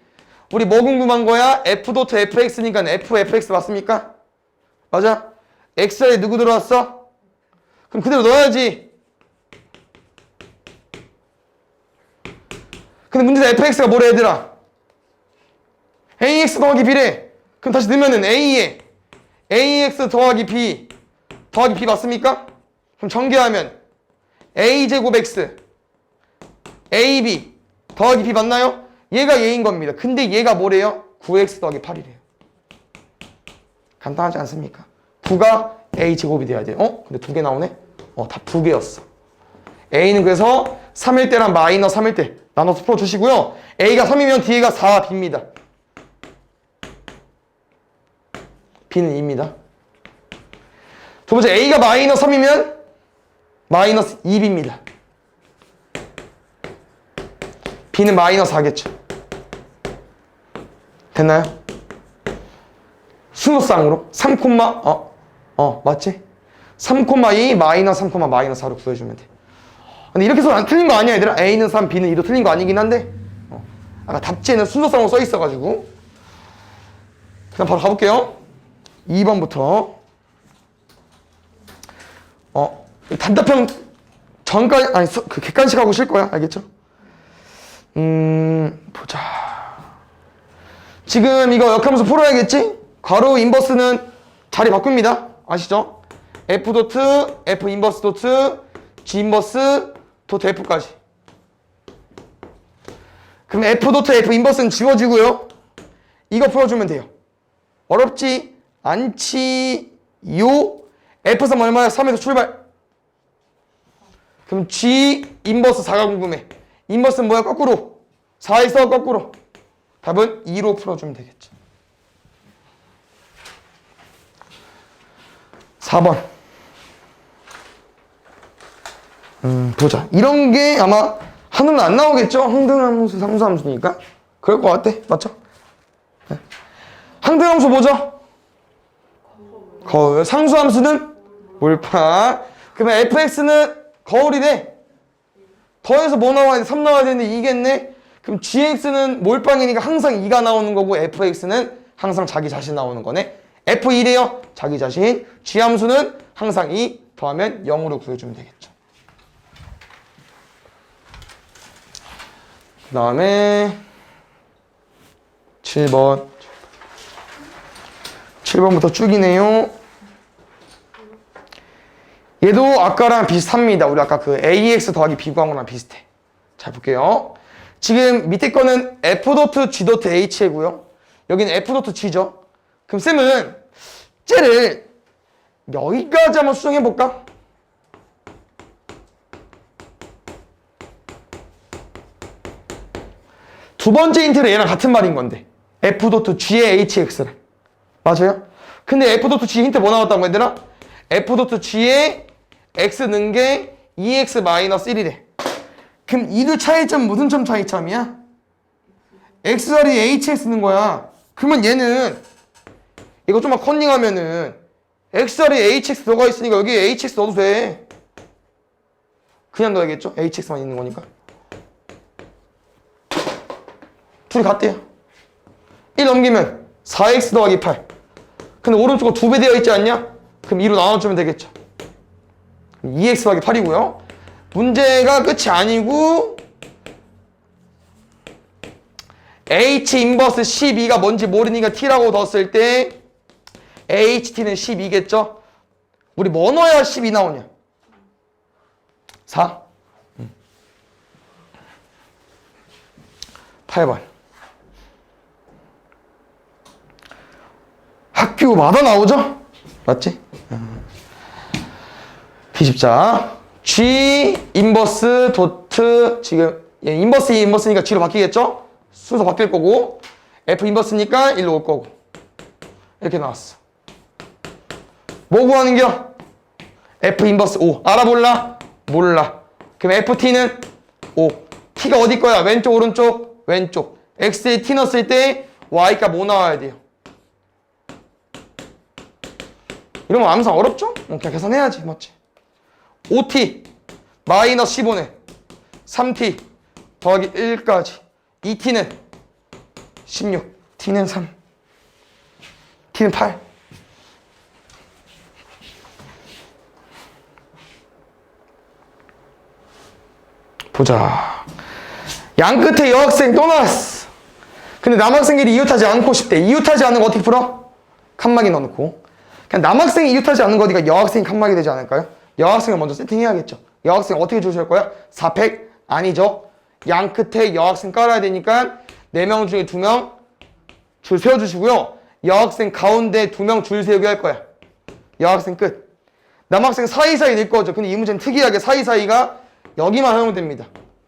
우리 뭐 궁금한 거야? f 도트 fx니까 fx 맞습니까? 맞아? x자리에 누구 들어왔어? 그럼 그대로 넣어야지. 근데 문제는 fx가 뭐래 얘들아? ax 더하기 b래. 그럼 다시 넣으면은 a에 ax 더하기 b 맞습니까? 그럼 전개하면 a제곱 x ab 더하기 b 맞나요? 얘가 얘인 겁니다. 근데 얘가 뭐래요? 9x 더하기 8이래요. 간단하지 않습니까? 9가 a제곱이 돼야 돼요. 근데 2개 나오네? 다 2개였어. a는 그래서 3일 때랑 마이너스 3일 때 나눠서 풀어주시고요. a가 3이면 뒤에가 4, b입니다. b는 2입니다. 두 번째, a가 마이너스 3이면 마이너스 2b입니다. b는 마이너스 4겠죠. 됐나요? 순서상으로 3, 맞지? 3,2 마이너스 3, 마이너스 4로 구해주면 돼. 근데 이렇게 써도 안 틀린 거 아니야 얘들아? a는 3, b는 2도 틀린 거 아니긴 한데 아까 답지에는 순서상으로 써 있어가지고 그냥 바로 가볼게요. 2번부터 단답형 전까지 아니 그 객관식 하고 쉴 거야. 알겠죠? 보자. 지금 이거 역함수 풀어야겠지? 괄호 인버스는 자리 바꿉니다. 아시죠? f 도트 f 인버스 도트 g 인버스 도트 f까지. 그럼 f 도트 f 인버스는 지워지고요. 이거 풀어주면 돼요. 어렵지 않지요? f3 얼마야? 3에서 출발. 그럼 g 인버스 4가 궁금해. 인버스는 뭐야? 거꾸로. 4에서 거꾸로. 답은 2로 풀어주면 되겠죠. 4번. 보자. 이런 게 아마 하늘은 안 나오겠죠? 항등함수, 상수함수니까. 그럴 것 같아. 맞죠? 네. 항등함수 뭐죠? 거울. 상수함수는 몰파. 그러면 fx는 거울이네. 더해서 뭐 나와야 돼? 3 나와야 되는데 2겠네? 그럼 gx는 몰빵이니까 항상 2가 나오는 거고 fx는 항상 자기 자신 나오는 거네. f1이에요. 자기 자신. g함수는 항상 2 더하면 0으로 구해주면 되겠죠. 그 다음에 7번부터 쭉이네요. 얘도 아까랑 비슷합니다. 우리 아까 그 ax 더하기 b 구한 거랑 비슷해. 잘 볼게요. 지금 밑에 거는 f.g.h고요. 여기는 f.g죠. 그럼 쌤은 쟤를 여기까지 한번 수정해볼까? 두 번째 힌트는 얘랑 같은 말인 건데 f.g의 hx랑 맞아요? 근데 f.g 힌트 뭐 나왔다고 얘들아? f.g의 x 는 게 2x-1이래. 그럼 이들 차이점 무슨 점 차이점이야? x 자리에 hx 쓰는 거야. 그러면 얘는 이거 좀만 컨닝하면은 x 자리에 hx 들어가 있으니까 여기에 hx 넣어도 돼. 그냥 넣어야겠죠? hx만 있는 거니까. 둘이 같대요. 1 넘기면 4x 더하기 8. 근데 오른쪽으로 2배 되어 있지 않냐? 그럼 2로 나눠주면 되겠죠. 2x 더하기 8이고요. 문제가 끝이 아니고 h 인버스 12가 뭔지 모르니까 t라고 넣었을 때 ht는 12겠죠? 우리 뭐 넣어야 12 나오냐? 4? 8번. 학교마다 나오죠? 맞지? 뒤집자. G 인버스 도트 지금 얘 인버스니까 G로 바뀌겠죠? 순서 바뀔 거고 F 인버스니까 1로 올 거고 이렇게 나왔어. 뭐 구하는겨? F 인버스 5 알아 몰라? 몰라. 그럼 FT는 5. T가 어디 거야? 왼쪽 오른쪽? 왼쪽. X에 T 넣었을 때 Y가 뭐 나와야 돼요? 이런 거 암산 어렵죠? 그냥 계산해야지 맞지? 5t 마이너스 15는 3t 더하기 1까지 2t는 16 t는 3 t는 8 보자. 양 끝에 여학생 또 나왔어. 근데 남학생끼리 이웃하지 않고 싶대. 이웃하지 않는 거 어떻게 풀어? 칸막이 넣어놓고. 그냥 남학생이 이웃하지 않는 거니까 여학생이 칸막이 되지 않을까요? 여학생을 먼저 세팅해야겠죠. 여학생 어떻게 주실 거야? 4팩? 아니죠. 양 끝에 여학생 깔아야 되니까 4명 중에 2명 줄 세워주시고요. 여학생 가운데 2명 줄 세우기 할 거야. 여학생 끝. 남학생 사이사이 낼 거죠. 근데 이 문제는 특이하게 사이사이가 여기만 허용됩니다.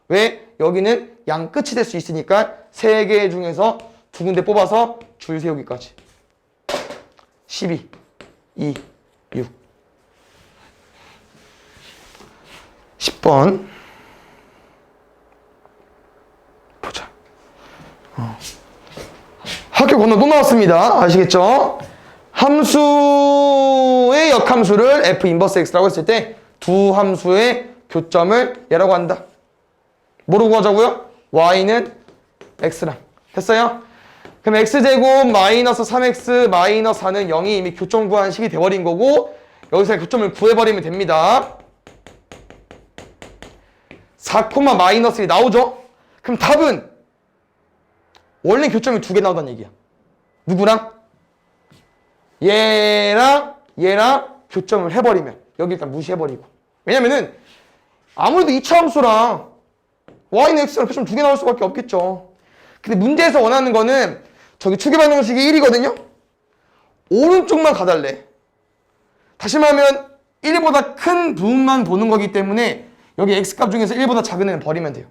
왜? 여기는 양 끝이 될 수 있으니까 3개 중에서 2군데 뽑아서 줄 세우기까지. 12, 2, 6. 10번. 보자. 학교 건너 또 나왔습니다. 아시겠죠? 함수의 역함수를 f 인버스 x라고 했을 때 두 함수의 교점을 얘라고 한다. 뭐로 구하자고요? y는 x랑. 됐어요? 그럼 x제곱 마이너스 3x 마이너스 4는 0이 이미 교점 구한 식이 돼버린 거고 여기서 교점을 구해버리면 됩니다. 4, 마이너스 1이 나오죠? 그럼 답은 원래 교점이 2개 나오다는 얘기야. 누구랑? 얘랑 교점을 해버리면 여기 일단 무시해버리고. 왜냐면은 아무래도 2차 함수랑 y는 x랑 교점 2개 나올 수밖에 없겠죠. 근데 문제에서 원하는 거는 저기 추계 반응식이 1이거든요? 오른쪽만 가달래. 다시 말하면 1보다 큰 부분만 보는 거기 때문에 여기 x값 중에서 1보다 작은 애는 버리면 돼요.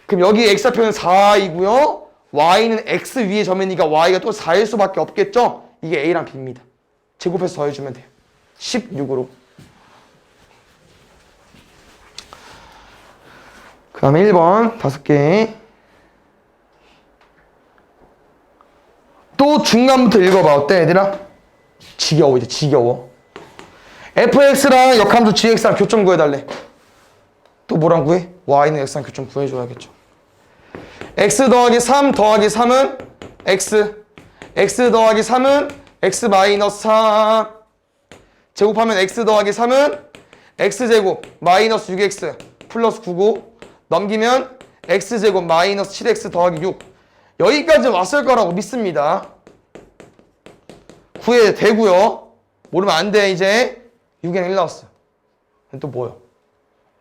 그럼 여기 x좌표는 4이고요. y는 x 위에 점이니까 y가 또 4일 수밖에 없겠죠? 이게 a랑 b입니다. 제곱해서 더해주면 돼요. 16으로. 그 다음에 1번 5개. 또 중간부터 읽어봐. 어때 얘들아? 지겨워 이제 지겨워. fx랑 역함수 gx랑 교점 구해달래. 또 뭐랑 구해? y는 x랑 교점 구해줘야겠죠. x 더하기 3 더하기 3은 x. x 더하기 3은 x 마이너스 3. 제곱하면 x 더하기 3은 x제곱 마이너스 6x 플러스 9고 넘기면 x제곱 마이너스 7x 더하기 6. 여기까지 왔을 거라고 믿습니다. 구해야 되고요. 모르면 안 돼. 이제 6에는 1 나왔어. 또 뭐요?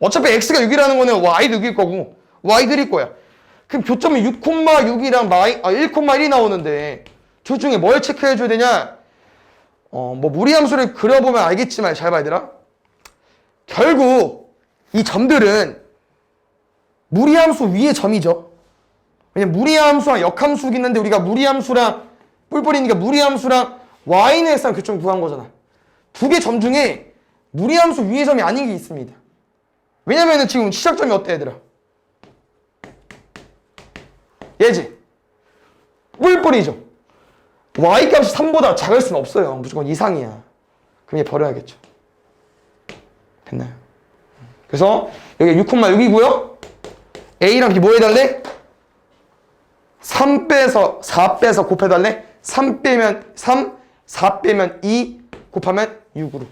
어차피 x가 6이라는 거는 y도 6일 거고 y도 1일 거야. 그럼 교점이 6,6이랑 1,1이 나오는데 둘 중에 뭘 체크해 줘야 되냐? 뭐 무리함수를 그려보면 알겠지만 잘 봐야 되라. 결국 이 점들은 무리함수 위의 점이죠. 왜냐면 무리함수랑 역함수긴 한데 우리가 무리함수랑 뿔뿔이니까 무리함수랑 y는 x랑 교점 구한 거잖아. 두 개 점 중에 무리함수 위의 점이 아닌 게 있습니다. 왜냐면은 지금 시작점이 어때 얘들아? 얘지? 뿔뿔이죠. y값이 3보다 작을 수는 없어요. 무조건 이상이야. 그럼 얘 버려야겠죠. 됐나요? 그래서 여기 6,6이고요. a랑 b 뭐 해달래? 3 빼서 4 빼서 곱해달래? 3 빼면 3, 4 빼면 2 곱하면 6으로.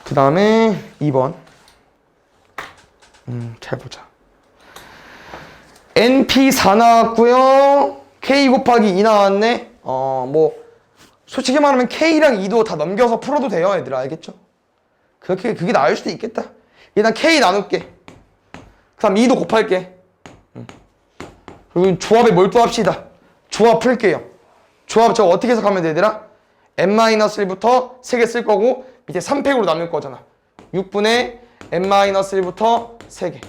그 다음에 2번. 잘 보자. NP4 나왔고요. K 곱하기 2 나왔네. 뭐 솔직히 말하면 K랑 2도 다 넘겨서 풀어도 돼요, 얘들아. 알겠죠? 그게 나을 수도 있겠다. 일단 K 나눌게. 그 다음 2도 곱할게. 그리고 조합에 몰두합시다. 조합 풀게요. 조합 저거 어떻게 해석하면 돼, 얘들아? n-1부터 3개 쓸 거고 밑에 3팩으로 나눌 거잖아. 6분의 n-1부터 3개.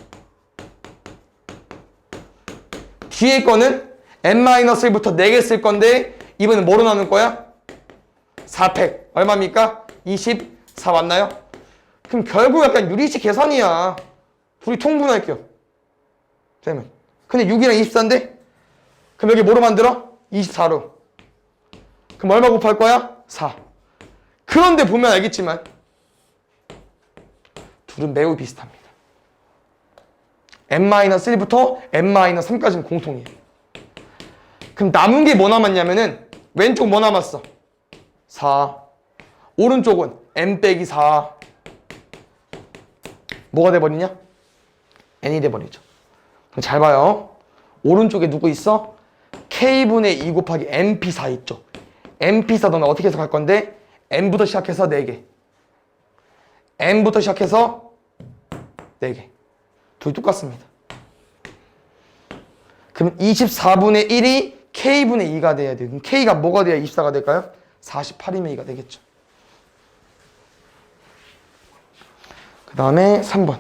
뒤에 거는 n-1부터 4개 쓸 건데 이번엔 뭐로 나눌 거야? 4팩. 얼마입니까? 24 맞나요? 그럼 결국 약간 유리식 계산이야. 둘이 통분할게요. 되면. 근데 6이랑 24인데? 그럼 여기 뭐로 만들어? 24로. 그럼 얼마 곱할 거야? 4. 그런데 보면 알겠지만 둘은 매우 비슷합니다. n-1부터 n-3까지는 공통이에요. 그럼 남은 게 뭐 남았냐면은 왼쪽 뭐 남았어? 4. 오른쪽은 n 빼기 4. 뭐가 돼버리냐? n이 돼버리죠. 그럼 잘 봐요. 오른쪽에 누구 있어? k분의 2 곱하기 np4 있죠. np4 너는 어떻게 해석할 건데? n부터 시작해서 4개. n부터 시작해서 4개. 둘이 똑같습니다. 그럼 24분의 1이 k분의 2가 돼야 돼요. 그럼 k가 뭐가 돼야 24가 될까요? 48이면 2가 되겠죠. 그 다음에 3번.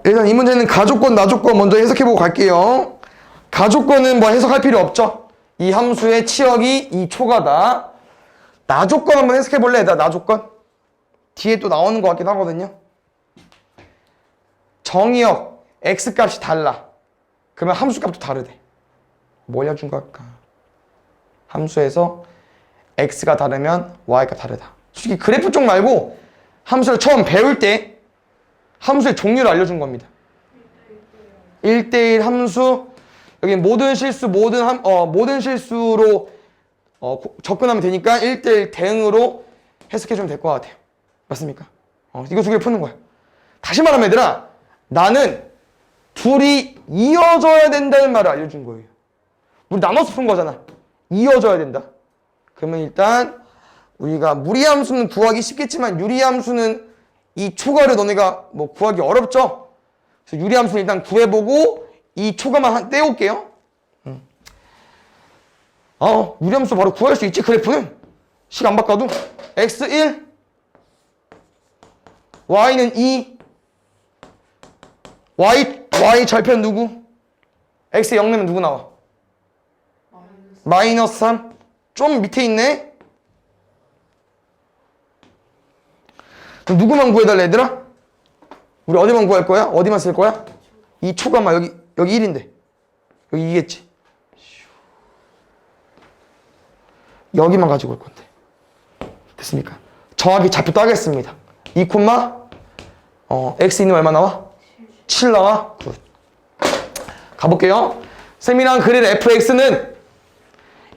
일단 이 문제는 가족권, 나족권 먼저 해석해보고 갈게요. 가족권은 뭐 해석할 필요 없죠. 이 함수의 치역이 이 초과다. 나족권 한번 해석해볼래? 나족권? 뒤에 또 나오는 것 같긴 하거든요. 정의역 x값이 달라. 그러면 함수값도 다르대. 뭐 알려준 걸까? 함수에서 x가 다르면 y가 다르다. 솔직히 그래프 쪽 말고 함수를 처음 배울 때 함수의 종류를 알려준 겁니다. 1대1 함수. 여기 모든 실수, 모든 실수로 접근하면 되니까 1대1 대응으로 해석해주면 될 것 같아요. 맞습니까? 이거 두 개를 푸는 거야. 다시 말하면 얘들아, 나는 둘이 이어져야 된다는 말을 알려준 거예요. 우리 나눠서 푼 거잖아. 이어져야 된다. 그러면 일단 우리가 무리함수는 구하기 쉽겠지만 유리함수는 이 초과를 너네가 뭐 구하기 어렵죠? 그래서 유리함수는 일단 구해보고 이 초과만 떼올게요. 유리함수 바로 구할 수 있지. 그래프는 식 안 바꿔도 x1 y는 2 y 절편 누구? x 0 내면 누구 나와? 마이너스 3. 좀 밑에 있네. 그럼 누구만 구해달래 얘들아? 우리 어디만 구할 거야? 어디만 쓸 거야? 이 초과만 여기 1인데 여기 2겠지. 여기만 가지고 올 건데. 됐습니까? 정확히 좌표 따겠습니다. 2, x 있는 얼마 나와? 7 나와? 굿. 가볼게요. 쌤이랑 그릴 fx는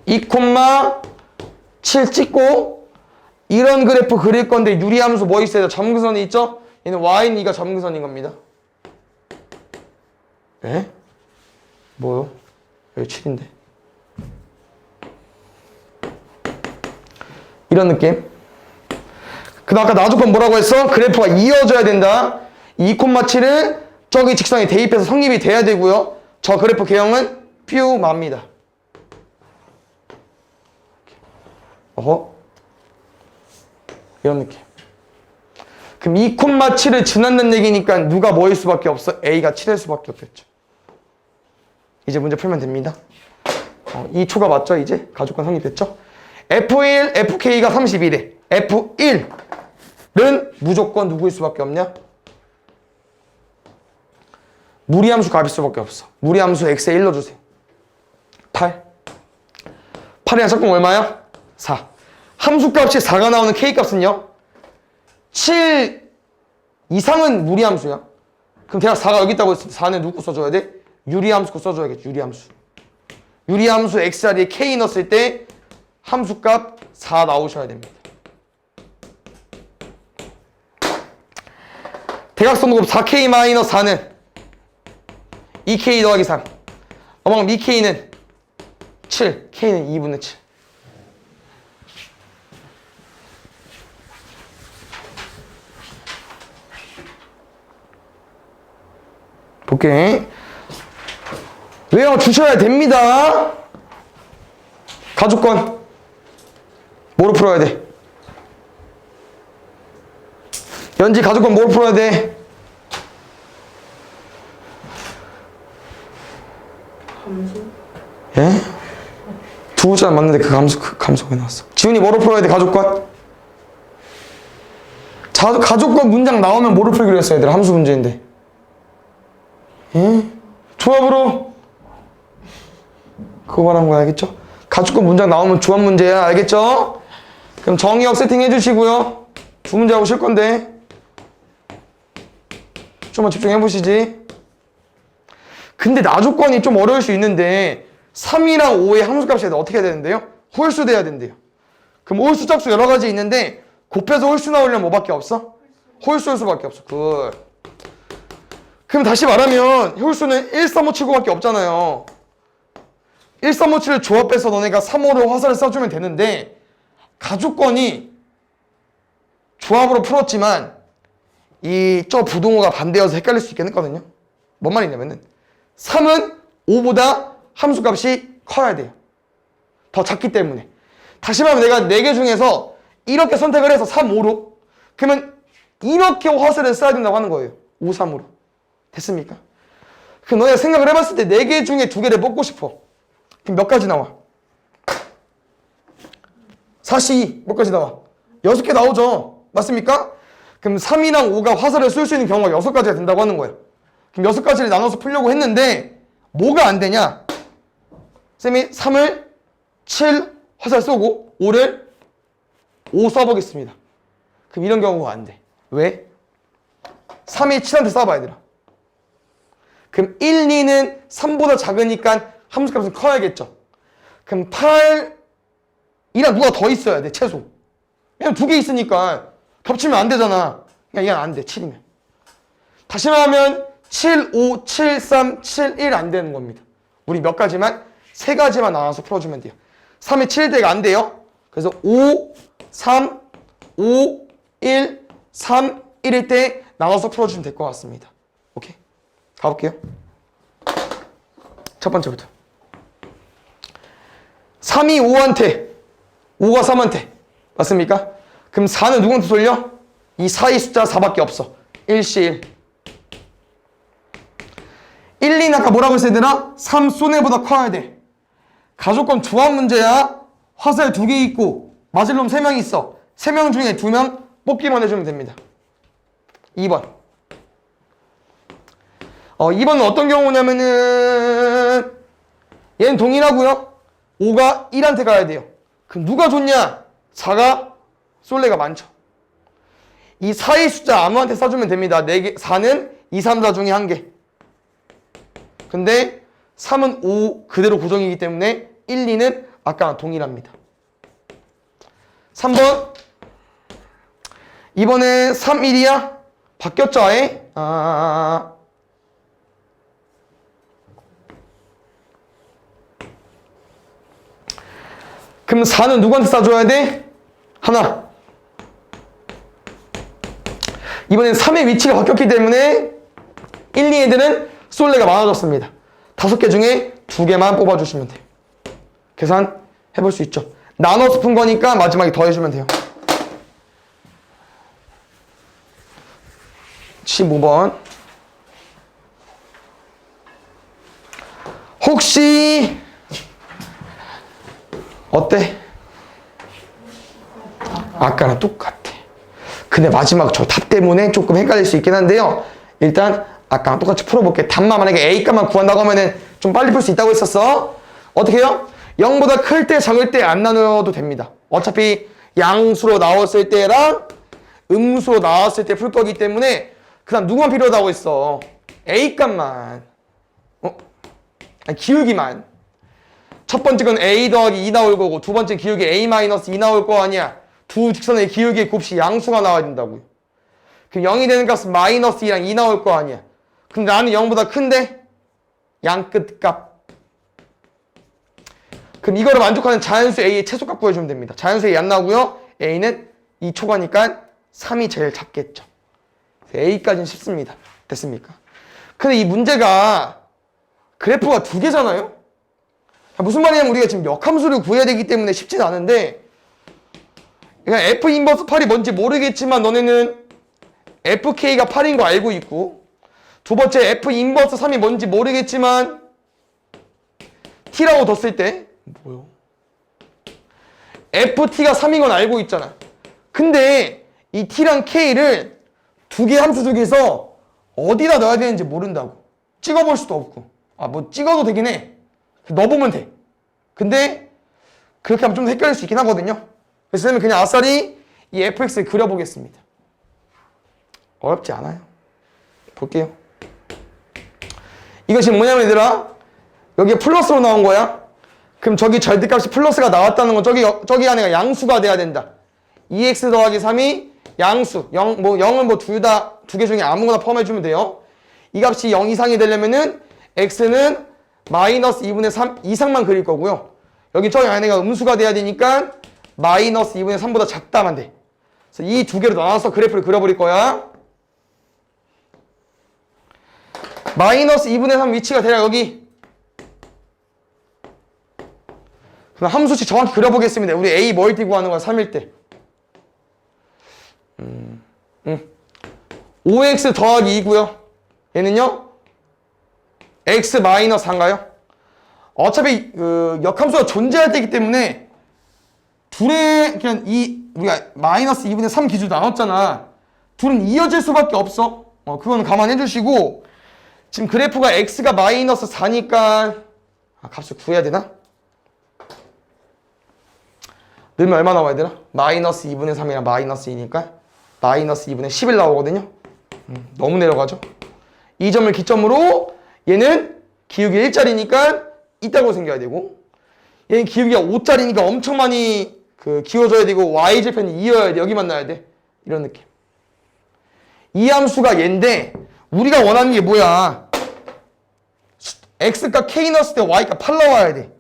2, 7 찍고 이런 그래프 그릴 건데 유리함수 뭐 있어요? 점근선이 있죠? 얘는 y는 2가 점근선인 겁니다. 네? 뭐요? 여기 7인데. 이런 느낌. 그 아까 나조건 뭐라고 했어? 그래프가 이어져야 된다. 2,7은 저기 직선에 대입해서 성립이 돼야 되고요. 저 그래프 개형은 뾰 맙니다. 어허? 이런 느낌. 그럼 2,7을 지난다는 얘기니까 누가 뭐일 수밖에 없어? A가 7일 수밖에 없겠죠. 이제 문제 풀면 됩니다. 이 초가 맞죠? 이제 가족관 성립됐죠? F1, FK가 31에 F1은 무조건 누구일 수밖에 없냐? 무리함수 값일 수밖에 없어. 무리함수 X에 1 넣어주세요. 8. 8이랑 적공 얼마야? 4. 함수값이 4가 나오는 K값은요? 7 이상은 무리함수야. 그럼 대략 4가 여기 있다고 했을 때 4는 누구 써줘야 돼? 유리함수 거 써줘야겠지. 유리함수. 유리함수 X 자리에 K 넣었을 때 함수값 4 나오셔야 됩니다. 대각선도곱 4K-4는 2K 더하기 3. 어망 2K는 7. K는 2분의 7. 볼게. 외워주셔야 됩니다. 가족권. 뭐로 풀어야 돼? 연지 가족권 뭐로 풀어야 돼? 함수? 예? 두 글자 맞는데 그 감수가 나왔어. 지훈이 뭐로 풀어야 돼, 가족권? 가족권 문장 나오면 뭐로 풀기로 했어, 얘들아? 함수 문제인데. 예? 조합으로. 그거 말하는 거 알겠죠? 가족권 문장 나오면 조합 문제야, 알겠죠? 그럼 정의역 세팅 해주시고요. 두 문제 하고 쉴 건데. 좀만 집중해 보시지. 근데 나조건이 좀 어려울 수 있는데 3이랑 5의 함수값이 어떻게 해야 되는데요? 홀수 돼야 된대요. 그럼 홀수 짝수 여러 가지 있는데 곱해서 홀수 나오려면 뭐밖에 없어? 홀수 홀수밖에 없어. 굿. 그럼 다시 말하면 홀수는 1, 3, 5, 7, 9밖에 없잖아요. 1, 3, 5, 7을 조합해서 너네가 3, 5를 화살을 쏴주면 되는데 가족권이 조합으로 풀었지만 저 부동호가 반대여서 헷갈릴 수 있겠거든요. 뭔 말이냐면은 3은 5보다 함수값이 커야 돼요. 더 작기 때문에. 다시 말하면 내가 4개 중에서 이렇게 선택을 해서 3, 5로 그러면 이렇게 화살을 쏴야 된다고 하는 거예요. 5, 3으로. 됐습니까? 그럼 너네가 생각을 해봤을 때 4개 중에 2개를 뽑고 싶어. 그럼 몇 가지 나와? 4시 몇 가지 나와? 6개 나오죠. 맞습니까? 그럼 3이랑 5가 화살을 쏠 수 있는 경우가 6가지가 된다고 하는 거예요. 그럼 6가지를 나눠서 풀려고 했는데 뭐가 안 되냐? 쌤이 3을 7 화살 쏘고 5를 5 쏴보겠습니다. 그럼 이런 경우가 안 돼. 왜? 3이 7한테 쏴봐 얘들아. 그럼 1, 2는 3보다 작으니까 함수값은 커야겠죠. 그럼 8이랑 누가 더 있어야 돼 최소. 왜냐면 2개 있으니까 겹치면 안 되잖아. 그냥 이건 안 돼. 7이면. 다시 말하면 7, 5, 7, 3, 7, 1 안 되는 겁니다. 우리 몇 가지만 3가지만 나눠서 풀어주면 돼요. 3에 7대가 안 돼요. 그래서 5, 3, 5, 1, 3, 1일 때 나눠서 풀어주면 될 것 같습니다. 오케이? 가볼게요. 첫 번째부터. 3이 5한테 5가 3한테 맞습니까? 그럼 4는 누구한테 돌려? 이 사이 숫자 4밖에 없어. 1시 1. 1, 2는 아까 뭐라고 했어 얘들아? 3 쏘네보다 커야 돼. 가족권 조합 문제야. 화살 2개 있고 맞을 놈 3명 있어. 3명 중에 2명 뽑기만 해주면 됩니다. 2번. 2번은 어떤 경우냐면은 얘는 동일하고요. 5가 1한테 가야 돼요. 그럼 누가 좋냐? 4가 쏠래가 많죠. 이 4의 숫자 아무한테 써주면 됩니다. 4개, 4는 2, 3, 4 중에 1개. 근데 3은 5 그대로 고정이기 때문에 1, 2는 아까랑 동일합니다. 3번. 이번에 3, 1이야? 바뀌었죠, 아예? 그럼 4는 누구한테 싸줘야 돼? 하나. 이번엔 3의 위치가 바뀌었기 때문에 1, 2 애들은 솔레가 많아졌습니다. 5개 중에 2개만 뽑아주시면 돼요. 계산 해볼 수 있죠. 나눠서 푼 거니까 마지막에 더해주면 돼요. 15번. 혹시 어때? 아까랑 똑같아. 근데 마지막 저 답 때문에 조금 헷갈릴 수 있긴 한데요. 일단 아까랑 똑같이 풀어볼게. 답만 만약에 A값만 구한다고 하면은 좀 빨리 풀 수 있다고 했었어. 어떻게 해요? 0보다 클 때 작을 때 안 나눠도 됩니다. 어차피 양수로 나왔을 때랑 음수로 나왔을 때 풀 거기 때문에 그 다음 누구만 필요하다고 했어? A값만. 아니, 기울기만. 첫 번째 건 A 더하기 2 나올 거고 두 번째 기울기 A-2 나올 거 아니야. 두 직선의 기울기의 곱이 양수가 나와야 된다고요. 그럼 0이 되는 값은 -2랑 2 나올 거 아니야. 근데 나는 0보다 큰데? 양 끝값. 그럼 이거를 만족하는 자연수 A의 최소값 구해주면 됩니다. 자연수 A 안 나오고요. A는 2 초과니까 3이 제일 작겠죠. A까지는 쉽습니다. 됐습니까? 근데 이 문제가 그래프가 2개잖아요? 무슨 말이냐면 우리가 지금 역함수를 구해야 되기 때문에 쉽진 않은데 그냥 F 인버스 8이 뭔지 모르겠지만 너네는 FK가 8인 거 알고 있고 두 번째 F 인버스 3이 뭔지 모르겠지만 T라고 뒀을 때 뭐요? FT가 3인 건 알고 있잖아. 근데 이 T랑 K를 2개 함수 중에서 어디다 넣어야 되는지 모른다고. 찍어볼 수도 없고. 뭐 찍어도 되긴 해. 넣어보면 돼. 근데 그렇게 하면 좀 헷갈릴 수 있긴 하거든요. 그래서 선생님은 그냥 아싸리 이 fx를 그려보겠습니다. 어렵지 않아요. 볼게요. 이거 지금 뭐냐면 얘들아 여기에 플러스로 나온 거야. 그럼 저기 절대값이 플러스가 나왔다는 건 저기 안에가 양수가 돼야 된다. 2x 더하기 3이 양수 0은 뭐 둘 다 두 개 중에 아무거나 포함해주면 돼요. 이 값이 0 이상이 되려면은 x는 -2분의 3 이상만 그릴 거고요. 여기 저기 안에가 음수가 돼야 되니까 -2분의 3보다 작다만 돼. 그래서 이 두 개로 나눠서 그래프를 그려버릴 거야. -2분의 3 위치가 대략 여기. 그럼 함수식 정확히 그려보겠습니다. 우리 A 멀티 구하는 거야 3일 때. 5x 더하기 2고요. 얘는요? x 마이너스 4인가요? 어차피 그 역함수가 존재할 때이기 때문에 둘의 그냥 우리가 -2분의 3 기준으로 나눴잖아. 둘은 이어질 수밖에 없어. 그거는 감안해 주시고 지금 그래프가 x가 -4니까 값을 구해야 되나? 넣으면 얼마 나와야 되나? -2분의 3이랑 -2니까 -2분의 11 나오거든요. 너무 내려가죠? 이 점을 기점으로 얘는 기울기 1짜리니까 이따고 생겨야 되고 얘는 기울기가 5짜리니까 엄청 많이 기울어져야 되고 y절편이 2여야 돼. 여기만 나야 돼. 이런 느낌. 이 함수가 얘인데 우리가 원하는 게 뭐야? x가 k 넣었을 때 y가 8 나와야 돼.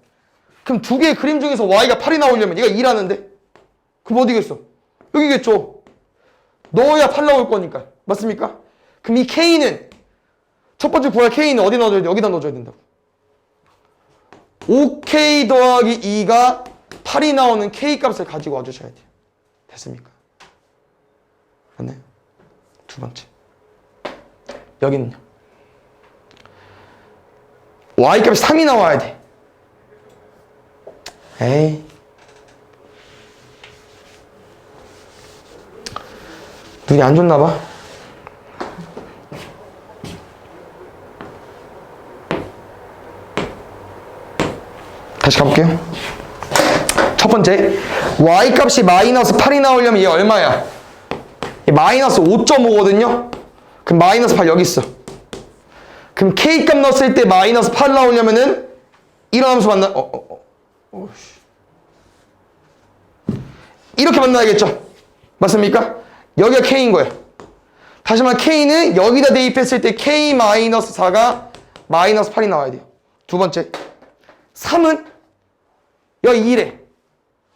그럼 두 개의 그림 중에서 y가 8이 나오려면 얘가 2라는데? 그럼 어디겠어? 여기겠죠. 넣어야 8 나올 거니까. 맞습니까? 그럼 이 k는 첫 번째 구할 k는 어디 넣어줘야 돼? 여기다 넣어줘야 된다고. 5k 더하기 2가 8이 나오는 k 값을 가지고 와주셔야 돼요. 됐습니까? 맞나요? 두 번째. 여기는요. y 값이 3이 나와야 돼. 에이. 눈이 안 좋나 봐. 다시 가볼게요. 첫 번째, y 값이 -8이 나오려면 얘 얼마야? 마이너스 5.5거든요. 그럼 마이너스 8 여기 있어. 그럼 K값 넣었을 때 마이너스 8 나오려면은 이런 함수 만나 이렇게 만나야겠죠? 맞습니까? 여기가 K인 거예요. 다시 말해 K는 여기다 대입했을 때 K-4가 마이너스 8이 나와야 돼요. 두 번째 3은 여기 2래.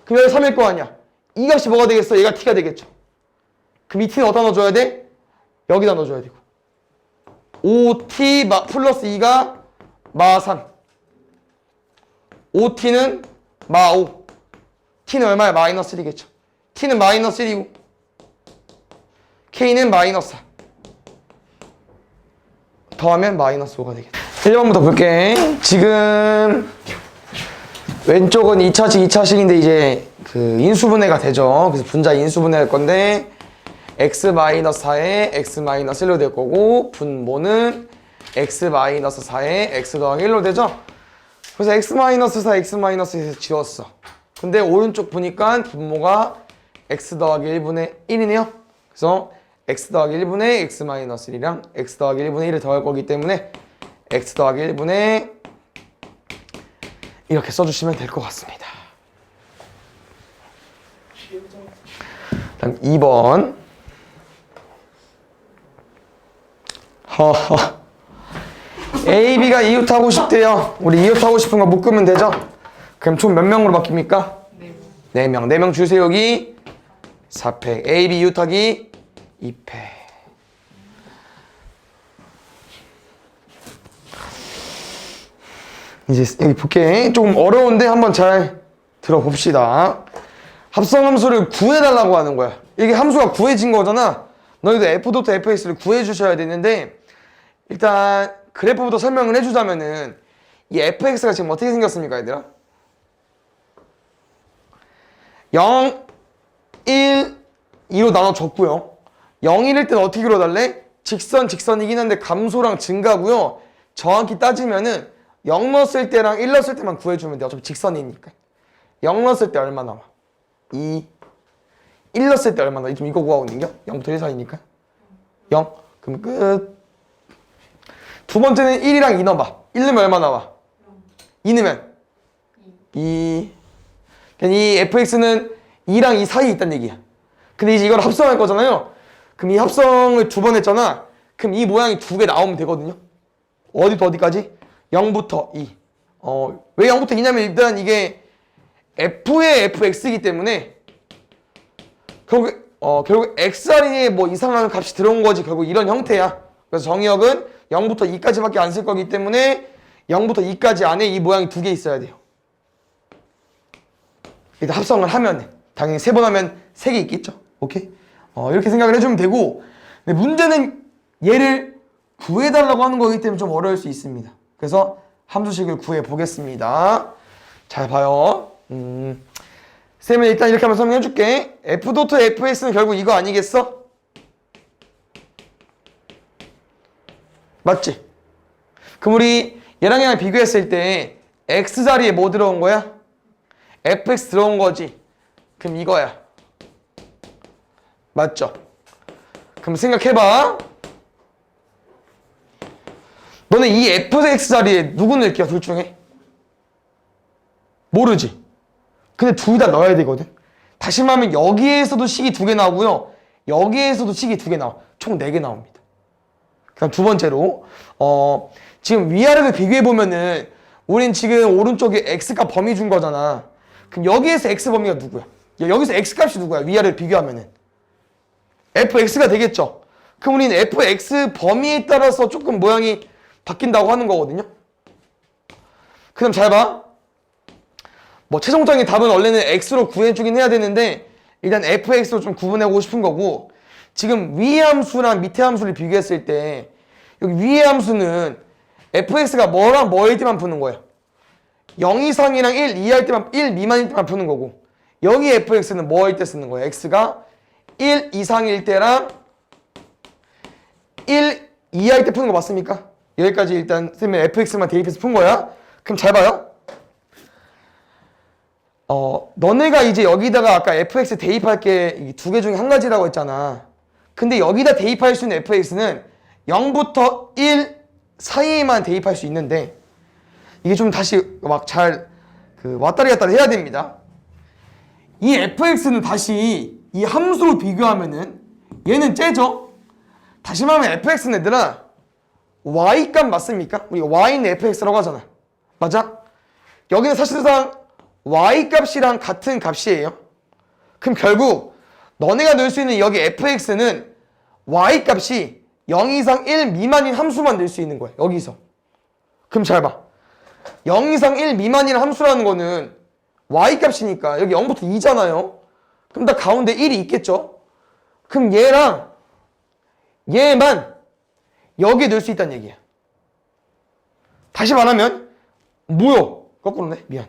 그럼 여기 3일 거 아니야. 이 값이 뭐가 되겠어? 얘가 T가 되겠죠. 그럼 이 T는 어디다 넣어줘야 돼? 여기다 넣어줘야 되고 5T 플러스 2가 마3 5T는 마5 T는 얼마야? 마이너스 1이겠죠. T는 마이너스 1이고 K는 마이너스 4 더하면 마이너스 5가 되겠다. 1번부터 볼게. 지금 왼쪽은 2차식 2차식인데 이제 그 인수분해가 되죠. 그래서 분자 인수분해할 건데 x-4에 x-1로 될 거고 분모는 x-4에 x 더하기 1로 되죠. 그래서 x-4, x-1에서 지웠어. 근데 오른쪽 보니까 분모가 x 더하기 1분의 1이네요. 그래서 x 더하기 1분의 x-1이랑 x 더하기 1분의 1을 더할 거기 때문에 x 더하기 1분의 이렇게 써주시면 될 것 같습니다. 다음 2번. 허허. A, B가 이웃 하고 싶대요. 우리 이웃 하고 싶은 거 묶으면 되죠? 그럼 총 몇 명으로 바뀝니까? 4명. 4명 줄 세우기 4팩. A, B 이웃 하기 2팩. 이제 여기 볼게. 조금 어려운데 한번 잘 들어봅시다. 합성함수를 구해달라고 하는 거야. 이게 함수가 구해진 거잖아. 너희도 f.fx를 구해주셔야 되는데 일단 그래프부터 설명을 해주자면은 이 fx가 지금 어떻게 생겼습니까, 얘들아? 0, 1, 2로 나눠줬고요. 0, 1일 때는 어떻게 그려달래? 직선이긴 한데 감소랑 증가고요. 정확히 따지면은 0 넣었을 때랑 1 넣었을 때만 구해주면 돼. 어차피 직선이니까. 0 넣었을 때 얼마 나와? 2. 1 넣었을 때 얼마 나와? 지금 이거 구하고 있는 게 0부터 1 사이니까. 0. 그럼 끝. 두 번째는 1이랑 2 넣어봐. 1 넣으면 얼마 나와? 2 넣으면? 2. 그냥 이 fx는 2랑 2 사이에 있다는 얘기야. 근데 이제 이걸 합성할 거잖아요. 그럼 이 합성을 두 번 했잖아. 그럼 이 모양이 두 개 나오면 되거든요. 어디부터 어디까지? 0부터 2. 왜 0부터 2냐면 일단 이게 f의 fx이기 때문에 결국 x할인에 뭐 이상한 값이 들어온 거지. 결국 이런 형태야. 그래서 정의역은 0부터 2까지밖에 안 쓸 거기 때문에 0부터 2까지 안에 이 모양이 두 개 있어야 돼요. 일단 합성을 하면 당연히 3번 하면 3개 있겠죠. 오케이? 이렇게 생각을 해주면 되고, 근데 문제는 얘를 구해달라고 하는 거기 때문에 좀 어려울 수 있습니다. 그래서 함수식을 구해 보겠습니다. 잘 봐요. 쌤은 일단 이렇게 한번 설명해 줄게. f.fx는 결국 이거 아니겠어? 맞지? 그럼 우리 얘랑 얘랑 비교했을 때 x 자리에 뭐 들어온 거야? fx 들어온 거지. 그럼 이거야. 맞죠? 그럼 생각해봐. 너는 이 fx 자리에 누구 넣을게요? 둘 중에? 모르지? 근데 둘 다 넣어야 되거든. 다시 말하면 여기에서도 식이 2개 나오고요. 여기에서도 식이 2개 나와. 총 4개 나옵니다. 그럼 두 번째로 지금 위아래를 비교해보면은 우린 지금 오른쪽에 x값 범위 준 거잖아. 그럼 여기에서 x 범위가 누구야? 여기서 x값이 누구야? 위아래를 비교하면은 fx가 되겠죠. 그럼 우리는 fx 범위에 따라서 조금 모양이 바뀐다고 하는 거거든요. 그럼 잘 봐. 뭐 최종적인 답은 원래는 x로 구해주긴 해야 되는데 일단 fx로 좀 구분해보고 싶은 거고, 지금 위의 함수랑 밑의 함수를 비교했을 때 여기 위의 함수는 fx가 뭐랑 뭐일 때만 푸는 거야. 0 이상이랑 1 이하일 때만, 1 미만일 때만 푸는 거고, 여기 fx는 뭐일 때 쓰는 거야? x가 1 이상일 때랑 1 이하일 때 푸는 거 맞습니까? 여기까지 일단 쌤이 fx만 대입해서 푼 거야. 그럼 잘 봐요. 너네가 이제 여기다가 아까 fx 대입할 게 2개 중에 한 가지라고 했잖아. 근데 여기다 대입할 수 있는 fx는 0부터 1 사이에만 대입할 수 있는데 이게 좀 다시 막 잘 왔다리 갔다리 해야 됩니다. 이 fx는 다시 이 함수로 비교하면은 얘는 째죠? 다시 말하면 fx는 얘들아 y값 맞습니까? 우리가 y는 fx라고 하잖아. 맞아? 여기는 사실상 y값이랑 같은 값이에요. 그럼 결국 너네가 넣을 수 있는 여기 fx는 y값이 0 이상 1 미만인 함수만 넣을 수 있는 거야. 여기서. 그럼 잘 봐. 0 이상 1 미만인 함수라는 거는 y값이니까 여기 0부터 2잖아요. 그럼 다 가운데 1이 있겠죠? 그럼 얘랑 얘만 여기에 넣을 수 있다는 얘기야. 다시 말하면 뭐요? 거꾸로네. 미안.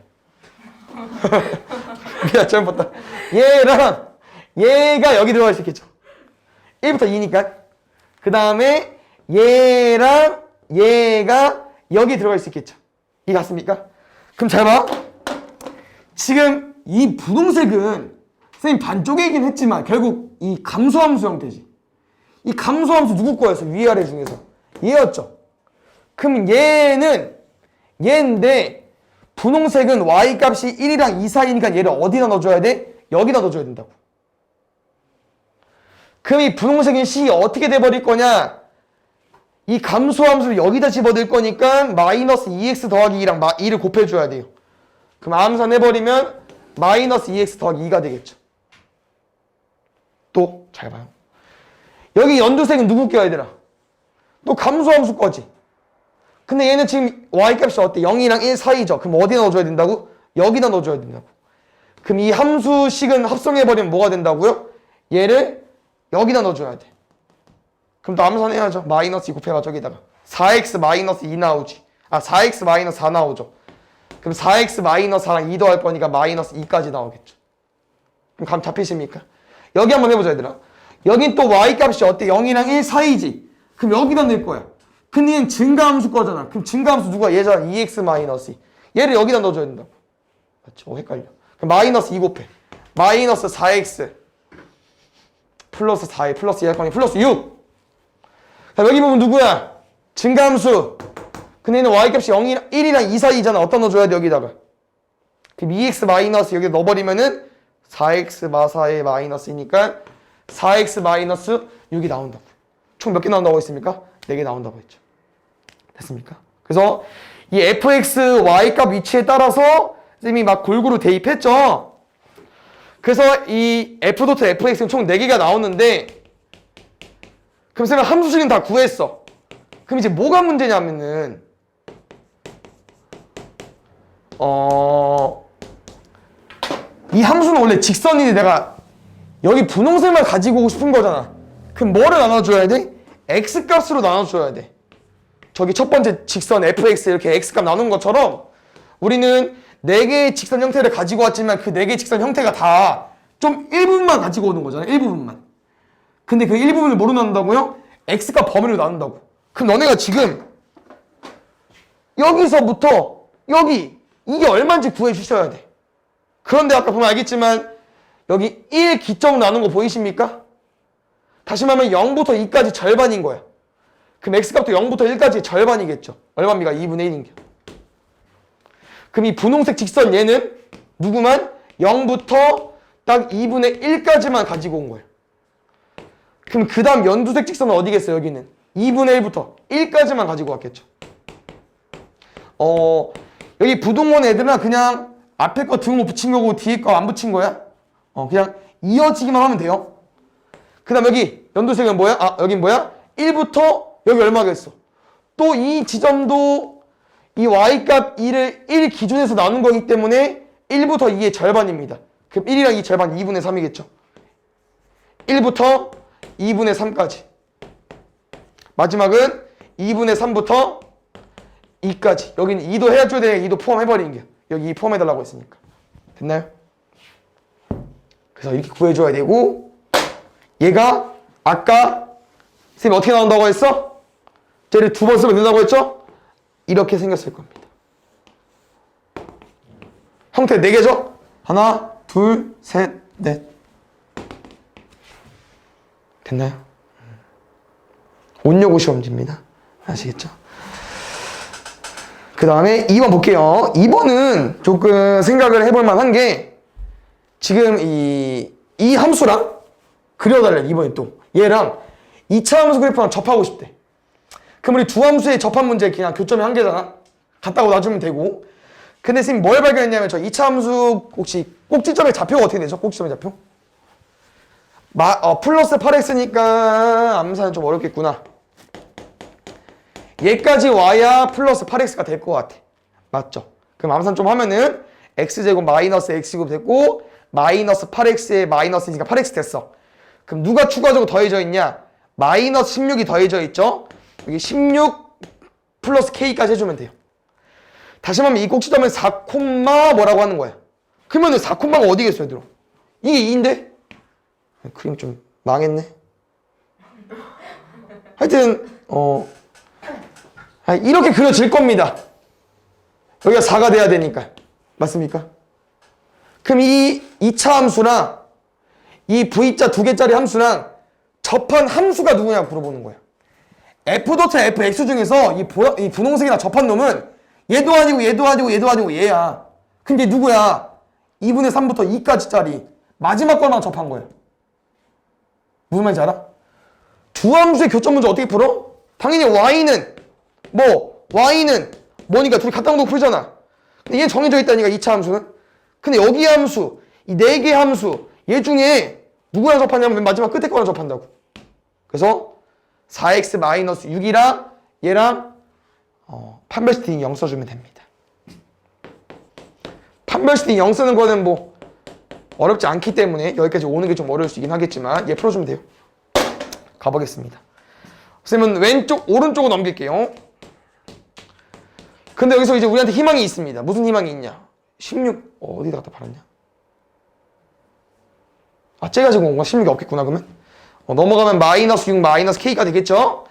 미안, 잘못 봤다. 얘랑 얘가 여기 들어갈 수 있겠죠. 1부터 2니까. 그 다음에 얘랑 얘가 여기 들어갈 수 있겠죠. 이해 갔습니까? 그럼 잘 봐. 지금 이 분홍색은 선생님 반쪽이긴 했지만 결국 이 감소함수 형태지. 이 감소함수 누구 거였어? 위아래 중에서. 얘였죠. 그럼 얘는 얘인데 분홍색은 y값이 1이랑 2 사이니까 얘를 어디다 넣어줘야 돼? 여기다 넣어줘야 된다고. 그럼 이 분홍색인 C 어떻게 돼버릴 거냐? 이 감소함수를 여기다 집어넣을 거니까 마이너스 2x 더하기 2랑 2를 곱해줘야 돼요. 그럼 암산해버리면 마이너스 2x 더하기 2가 되겠죠. 또 잘 봐요. 여기 연두색은 누구 껴야 되나? 또 감소함수 거지. 근데 얘는 지금 y값이 어때? 0이랑 1 사이죠. 그럼 어디 넣어줘야 된다고? 여기다 넣어줘야 된다고. 그럼 이 함수식은 합성해버리면 뭐가 된다고요? 얘를 여기다 넣어줘야 돼. 그럼 또 암산해야죠. 마이너스 2 곱해가지고 여기다가 4x 마이너스 2 나오지. 4x 마이너스 4 나오죠. 그럼 4x 마이너스 4랑 2 더할 거니까 마이너스 2까지 나오겠죠. 그럼 감 잡히십니까? 여기 한번 해보자 얘들아. 여긴 또 y값이 어때? 0이랑 1 사이지. 그럼 여기다 넣을 거야. 근데 얘는 증가함수 거잖아. 그럼 증가함수 누가? 얘잖아. 2x 마이너스 2. 얘를 여기다 넣어줘야 된다고. 맞죠? 헷갈려. 그럼 마이너스 2 곱해. 마이너스 4x 플러스 4에 플러스 2 할 거니 플러스 6. 자, 여기 보면 누구야? 증가함수. 근데 얘는 y값이 1이랑 2 사이잖아. 어디다 넣어줘야 돼? 여기다가. 그럼 2x 마이너스 여기 넣어버리면은 4x 마사의 마이너스이니까 4x 마이너스 6이 나온다고. 총 몇 개 나온다고 했습니까? 4개 나온다고 했죠. 됐습니까? 그래서 이 fx, y값 위치에 따라서 선생님이 막 골고루 대입했죠. 그래서 이 f.fx는 총 4개가 나오는데 그럼 선생님 함수식은 다 구했어. 그럼 이제 뭐가 문제냐면은 이 함수는 원래 직선인데 내가 여기 분홍색만 가지고 오고 싶은 거잖아. 그럼 뭐를 나눠줘야 돼? x값으로 나눠줘야 돼. 저기 첫 번째 직선 fx 이렇게 x값 나눈 것처럼 우리는 4개의 직선 형태를 가지고 왔지만 그 4개의 직선 형태가 다 좀 일부분만 가지고 오는 거잖아. 일부분만. 근데 그 일부분을 뭐로 나눈다고요? x값 범위로 나눈다고. 그럼 너네가 지금 여기서부터 여기 이게 얼마인지 구해주셔야 돼. 그런데 아까 보면 알겠지만 여기 1 기점 나눈 거 보이십니까? 다시 말하면 0부터 2까지 절반인 거야. 그럼 x값도 0부터 1까지 절반이겠죠. 얼마입니까? 2분의 1인겨. 그럼 이 분홍색 직선 얘는 누구만? 0부터 딱 2분의 1까지만 가지고 온 거예요. 그럼 그 다음 연두색 직선은 어디겠어요? 여기는 2분의 1부터 1까지만 가지고 왔겠죠. 여기 부동원 애들은 그냥 앞에 거 등호 붙인 거고 뒤에 거 안 붙인 거야. 그냥 이어지기만 하면 돼요. 그 다음 여기 연두색은 뭐야? 여긴 뭐야? 1부터 여기 얼마겠어? 또 이 지점도 이 y값 2를 1 기준에서 나눈 거기 때문에 1부터 2의 절반입니다. 그럼 1이랑 2 절반 2분의 3이겠죠. 1부터 2분의 3까지. 마지막은 2분의 3부터 2까지. 여기는 2도 해줘야 돼. 2도 포함해버리는 게. 여기 2 포함해달라고 했으니까. 됐나요? 그래서 이렇게 구해줘야 되고 얘가 아까 선생님 어떻게 나온다고 했어? 쟤를 2번 쓰면 된다고 했죠? 이렇게 생겼을 겁니다. 형태 4개죠? 하나, 둘, 셋, 넷. 됐나요? 온요고 시험지입니다. 아시겠죠? 그 다음에 2번 볼게요. 2번은 조금 생각을 해볼 만한 게 지금 이 함수랑 그려달래. 2번이 또 얘랑 2차 함수 그래프랑 접하고 싶대. 그럼 우리 두 함수의 접한 문제 그냥 교점이 한 개잖아. 같다고 놔주면 되고. 근데 선생님 뭘 발견했냐면 저 2차 함수 혹시 꼭지점의 좌표가 어떻게 되죠? 꼭지점의 좌표? 플러스 8x니까 암산은 좀 어렵겠구나. 얘까지 와야 플러스 8x가 될 것 같아. 맞죠? 그럼 암산 좀 하면은 x제곱 마이너스 x제곱 됐고 마이너스 8x에 마이너스니까 8x 됐어. 그럼 누가 추가적으로 더해져 있냐? 마이너스 16이 더해져 있죠? 여기 16 플러스 k까지 해주면 돼요. 다시 말하면 이 꼭지점은 4, 뭐라고 하는 거야. 그러면 4콤마가 어디겠어요, 얘들아? 이게 2인데? 그림 좀 망했네. 하여튼 이렇게 그려질 겁니다. 여기가 4가 돼야 되니까. 맞습니까? 그럼 이 2차 함수랑 이 V자 2개짜리 함수랑 접한 함수가 누구냐고 물어보는 거예요. F.F X 중에서 이 분홍색이랑 접한 놈은 얘도 아니고 얘도 아니고 얘도 아니고 얘야. 근데 누구야? 2분의 3부터 2까지짜리 마지막 거랑 접한 거예요. 무슨 말인지 알아? 두 함수의 교점 문제 어떻게 풀어? 당연히 y는 뭐니까 둘이 같다는 거 풀잖아. 근데 얘는 정해져 있다니까 2차 함수는. 근데 여기 함수, 이 4개 함수 얘 중에 누구랑 접하냐면 맨 마지막 끝에 거랑 접한다고. 그래서 4x-6이랑 얘랑 판별식 0 써주면 됩니다. 판별식 0 쓰는 거는 뭐 어렵지 않기 때문에 여기까지 오는 게 좀 어려울 수 있긴 하겠지만 얘 풀어주면 돼요. 가보겠습니다. 선생님은 왼쪽 오른쪽으로 넘길게요. 근데 여기서 이제 우리한테 희망이 있습니다. 무슨 희망이 있냐? 16 어디다 갖다 팔았냐? 째가지고 뭔가 16이 없겠구나 그러면. 넘어가면 마이너스 6 마이너스 k가 되겠죠?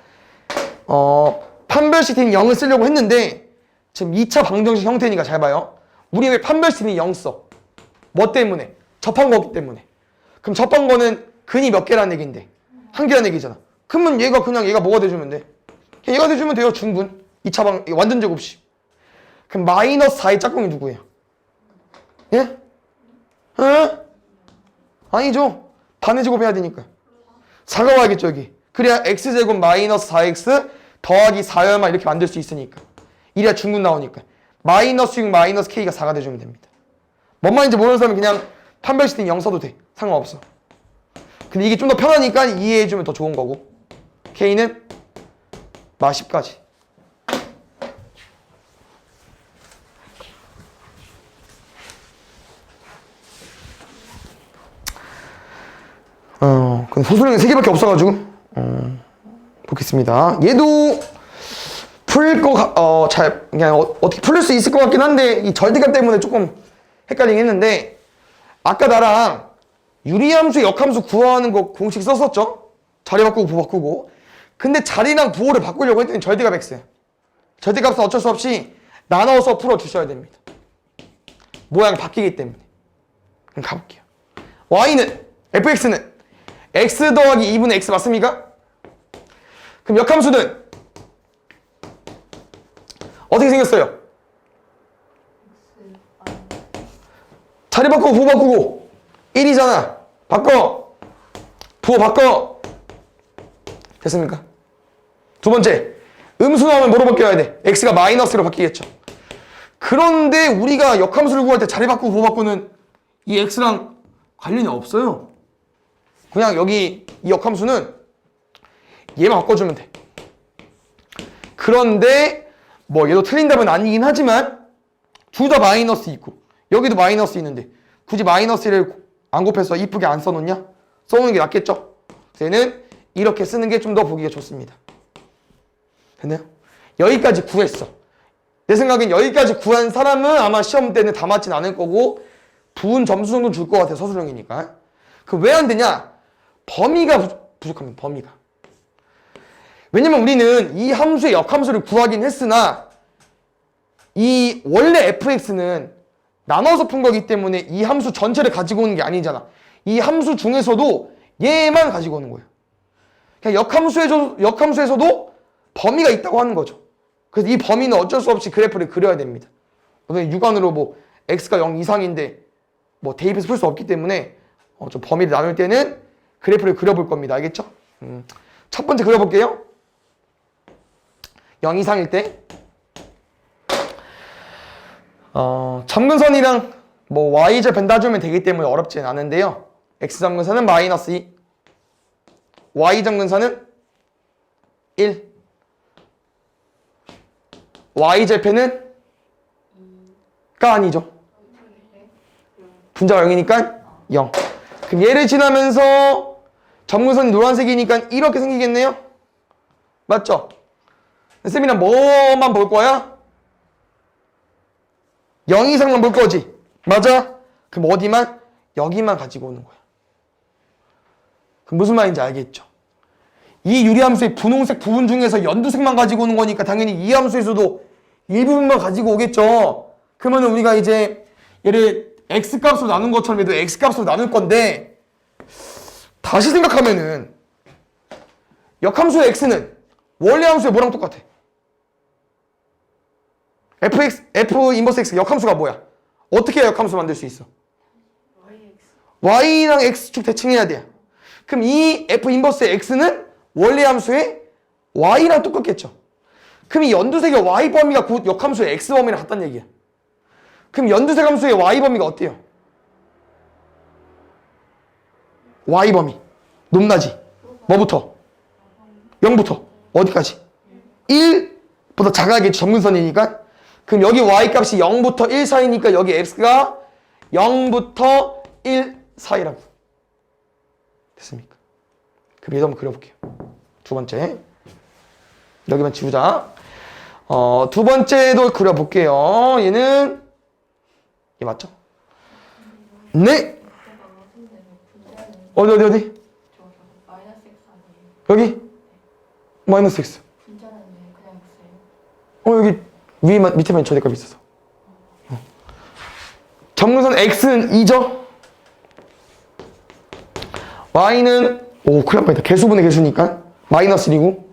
판별식 0을 쓰려고 했는데 지금 2차 방정식 형태니까 잘 봐요. 우리 왜 판별식 0 써? 뭐 때문에? 접한 거기 때문에. 그럼 접한 거는 근이 몇 개라는 얘기인데 한 개라는 얘기잖아. 그러면 얘가 뭐가 돼주면 돼? 얘가 돼주면 돼요. 중분 2차 방 완전 제곱식. 그럼 마이너스 4의 짝꿍이 누구예요? 예? 아니죠. 반의 제곱 해야 되니까 4가 와야겠죠 여기. 그래야 x제곱 마이너스 4x 더하기 4열만 이렇게 만들 수 있으니까. 이래야 중분 나오니까 마이너스 6 마이너스 k가 4가 돼주면 됩니다. 뭔 말인지 모르는 사람은 그냥 판별식 0 써도 돼. 상관없어. 근데 이게 좀 더 편하니까 이해해주면 더 좋은 거고. k는 마 10까지. 근데 소수령이 3개밖에 없어가지고 보겠습니다. 얘도 그냥 어떻게 풀릴 수 있을 것 같긴 한데 이 절대값 때문에 조금 헷갈리긴 했는데 아까 나랑 유리함수, 역함수 구하는 거 공식 썼었죠? 자리 바꾸고 부호 바꾸고. 근데 자리랑 부호를 바꾸려고 했더니 절대값 x야. 절대값은 어쩔 수 없이 나눠서 풀어주셔야 됩니다. 모양이 바뀌기 때문에. 그럼 가볼게요. y는 fx는 x 더하기 2분의 x 맞습니까? 그럼 역함수는 어떻게 생겼어요? 자리 바꾸고 부호 바꾸고 1이잖아. 바꿔. 부호 바꿔. 됐습니까? 두 번째, 음수 나오면 뭐로 바뀌어야 돼? x가 마이너스로 바뀌겠죠. 그런데 우리가 역함수를 구할 때 자리 바꾸고 부호 바꾸는 이 x랑 관련이 없어요. 그냥 여기 이 역함수는 얘만 바꿔주면 돼. 그런데 뭐 얘도 틀린 답은 아니긴 하지만 둘 다 마이너스 있고 여기도 마이너스 있는데 굳이 마이너스를 안 곱해서 이쁘게 안 써놓냐? 써놓는 게 낫겠죠? 얘는 이렇게 쓰는 게 좀 더 보기가 좋습니다. 됐나요? 여기까지 구했어. 내 생각엔 여기까지 구한 사람은 아마 시험 때는 다 맞진 않을 거고 부은 점수 정도 줄 것 같아. 서술형이니까. 그럼 왜 안 되냐? 범위가 부족합니다. 범위가. 왜냐면 우리는 이 함수의 역함수를 구하긴 했으나 이 원래 fx는 나눠서 푼 거기 때문에 이 함수 전체를 가지고 오는 게 아니잖아. 이 함수 중에서도 얘만 가지고 오는 거예요. 그냥 역함수에서도 범위가 있다고 하는 거죠. 그래서 이 범위는 어쩔 수 없이 그래프를 그려야 됩니다. 육안으로 뭐 x가 0 이상인데 뭐 대입해서 풀 수 없기 때문에 좀 범위를 나눌 때는 그래프를 그려볼 겁니다. 알겠죠? 첫 번째 그려볼게요. 0 이상일 때 점근선이랑 뭐 y절 벤다주면 되기 때문에 어렵지는 않은데요. x점근선은 마이너스 2, y점근선은 1, y절편은 가 아니죠. 분자가 0이니까 0. 그럼 얘를 지나면서 점근선이 노란색이니까 이렇게 생기겠네요. 맞죠? 쌤이랑 뭐만 볼 거야? 0 이상만 볼 거지. 맞아? 그럼 어디만? 여기만 가지고 오는 거야. 그럼 무슨 말인지 알겠죠? 이 유리함수의 분홍색 부분 중에서 연두색만 가지고 오는 거니까 당연히 이 함수에서도 일부분만 가지고 오겠죠. 그러면 우리가 이제 얘를 x값으로 나눈 것처럼 얘도 x값으로 나눌 건데 다시 생각하면은 역함수의 x는 원래 함수의 뭐랑 똑같아? f 인버스 x 역함수가 뭐야? 어떻게 해야 역함수 만들 수 있어? y랑 x축 대칭해야 돼. 그럼 이 f 인버스의 x는 원래 함수의 y랑 똑같겠죠. 그럼 이 연두색의 y 범위가 곧 역함수의 x 범위랑 같다는 얘기야. 그럼 연두색 함수의 y 범위가 어때요? y 범위 높낮이 뭐부터? 0부터 어디까지? 1보다 작아야겠죠. 점근선이니까. 그럼 여기 y 값이 0부터 1 사이니까 여기 x가 0부터 1 사이라고. 됐습니까? 그럼 얘도 한번 그려볼게요. 두 번째 여기만 지우자. 두 번째도 그려볼게요. 얘는 얘 맞죠? 네. 어디? 여기 마이너스 x. 여기 위에 밑에만 절대값이 있어서. 점근선 x는 2죠. y는 큰일 날 뻔했다. 개수분의 개수니까 마이너스 1이고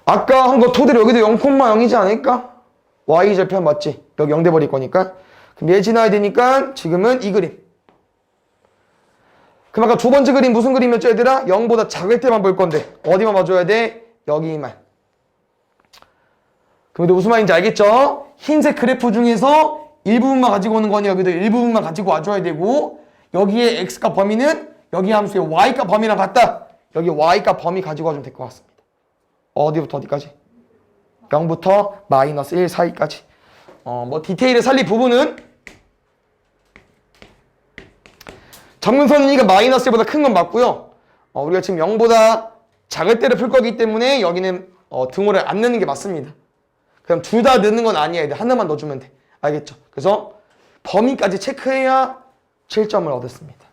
아까 한 거 토대로 여기도 0,0이지 않을까? y절편 맞지? 여기 0 돼버릴 거니까. 그럼 얘 지나야 되니까 지금은 이 그림. 그럼 아까 두 번째 그림 무슨 그림이었죠 얘들아? 0보다 작을 때만 볼 건데 어디만 봐줘야 돼? 여기만. 그럼 무슨 말인지 알겠죠? 흰색 그래프 중에서 일부분만 가지고 오는 거니 여기도 일부분만 가지고 와줘야 되고 여기에 x값 범위는 여기 함수의 y값 범위랑 같다. 여기 y값 범위 가지고 와주면 될 것 같습니다. 어디부터 어디까지? 0부터 마이너스 1 사이까지. 뭐 디테일을 살릴 부분은 점근선이니까 마이너스 1보다 큰 건 맞고요. 우리가 지금 0보다 작을 때를 풀 거기 때문에 여기는 등호를 안 넣는 게 맞습니다. 그럼 둘 다 넣는 건 아니야. 하나만 넣어주면 돼. 알겠죠? 그래서 범위까지 체크해야 7점을 얻었습니다.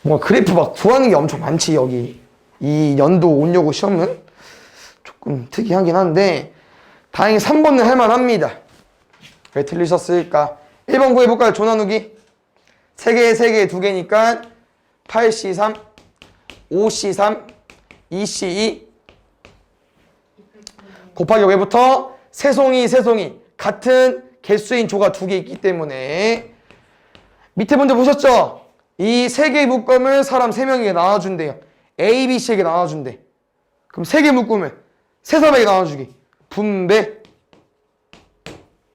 뭐 그래프 막 구하는 게 엄청 많지. 여기 이 연도 온요고 시험은 조금 특이하긴 한데 다행히 3번은 할만합니다. 왜 틀리셨을까? 1번 구해볼까요? 조나누기 3개에 3개에 2개니까 8C3 5C3 2C2 곱하기 왜부터? 세송이 같은 개수인 조가 2개 있기 때문에 밑에 문제 보셨죠? 이 3개의 묶음을 사람 3명에게 나눠준대요. A, B, C에게 나눠준대. 그럼 3개 묶음을 3사람에게 나눠주기. 분배.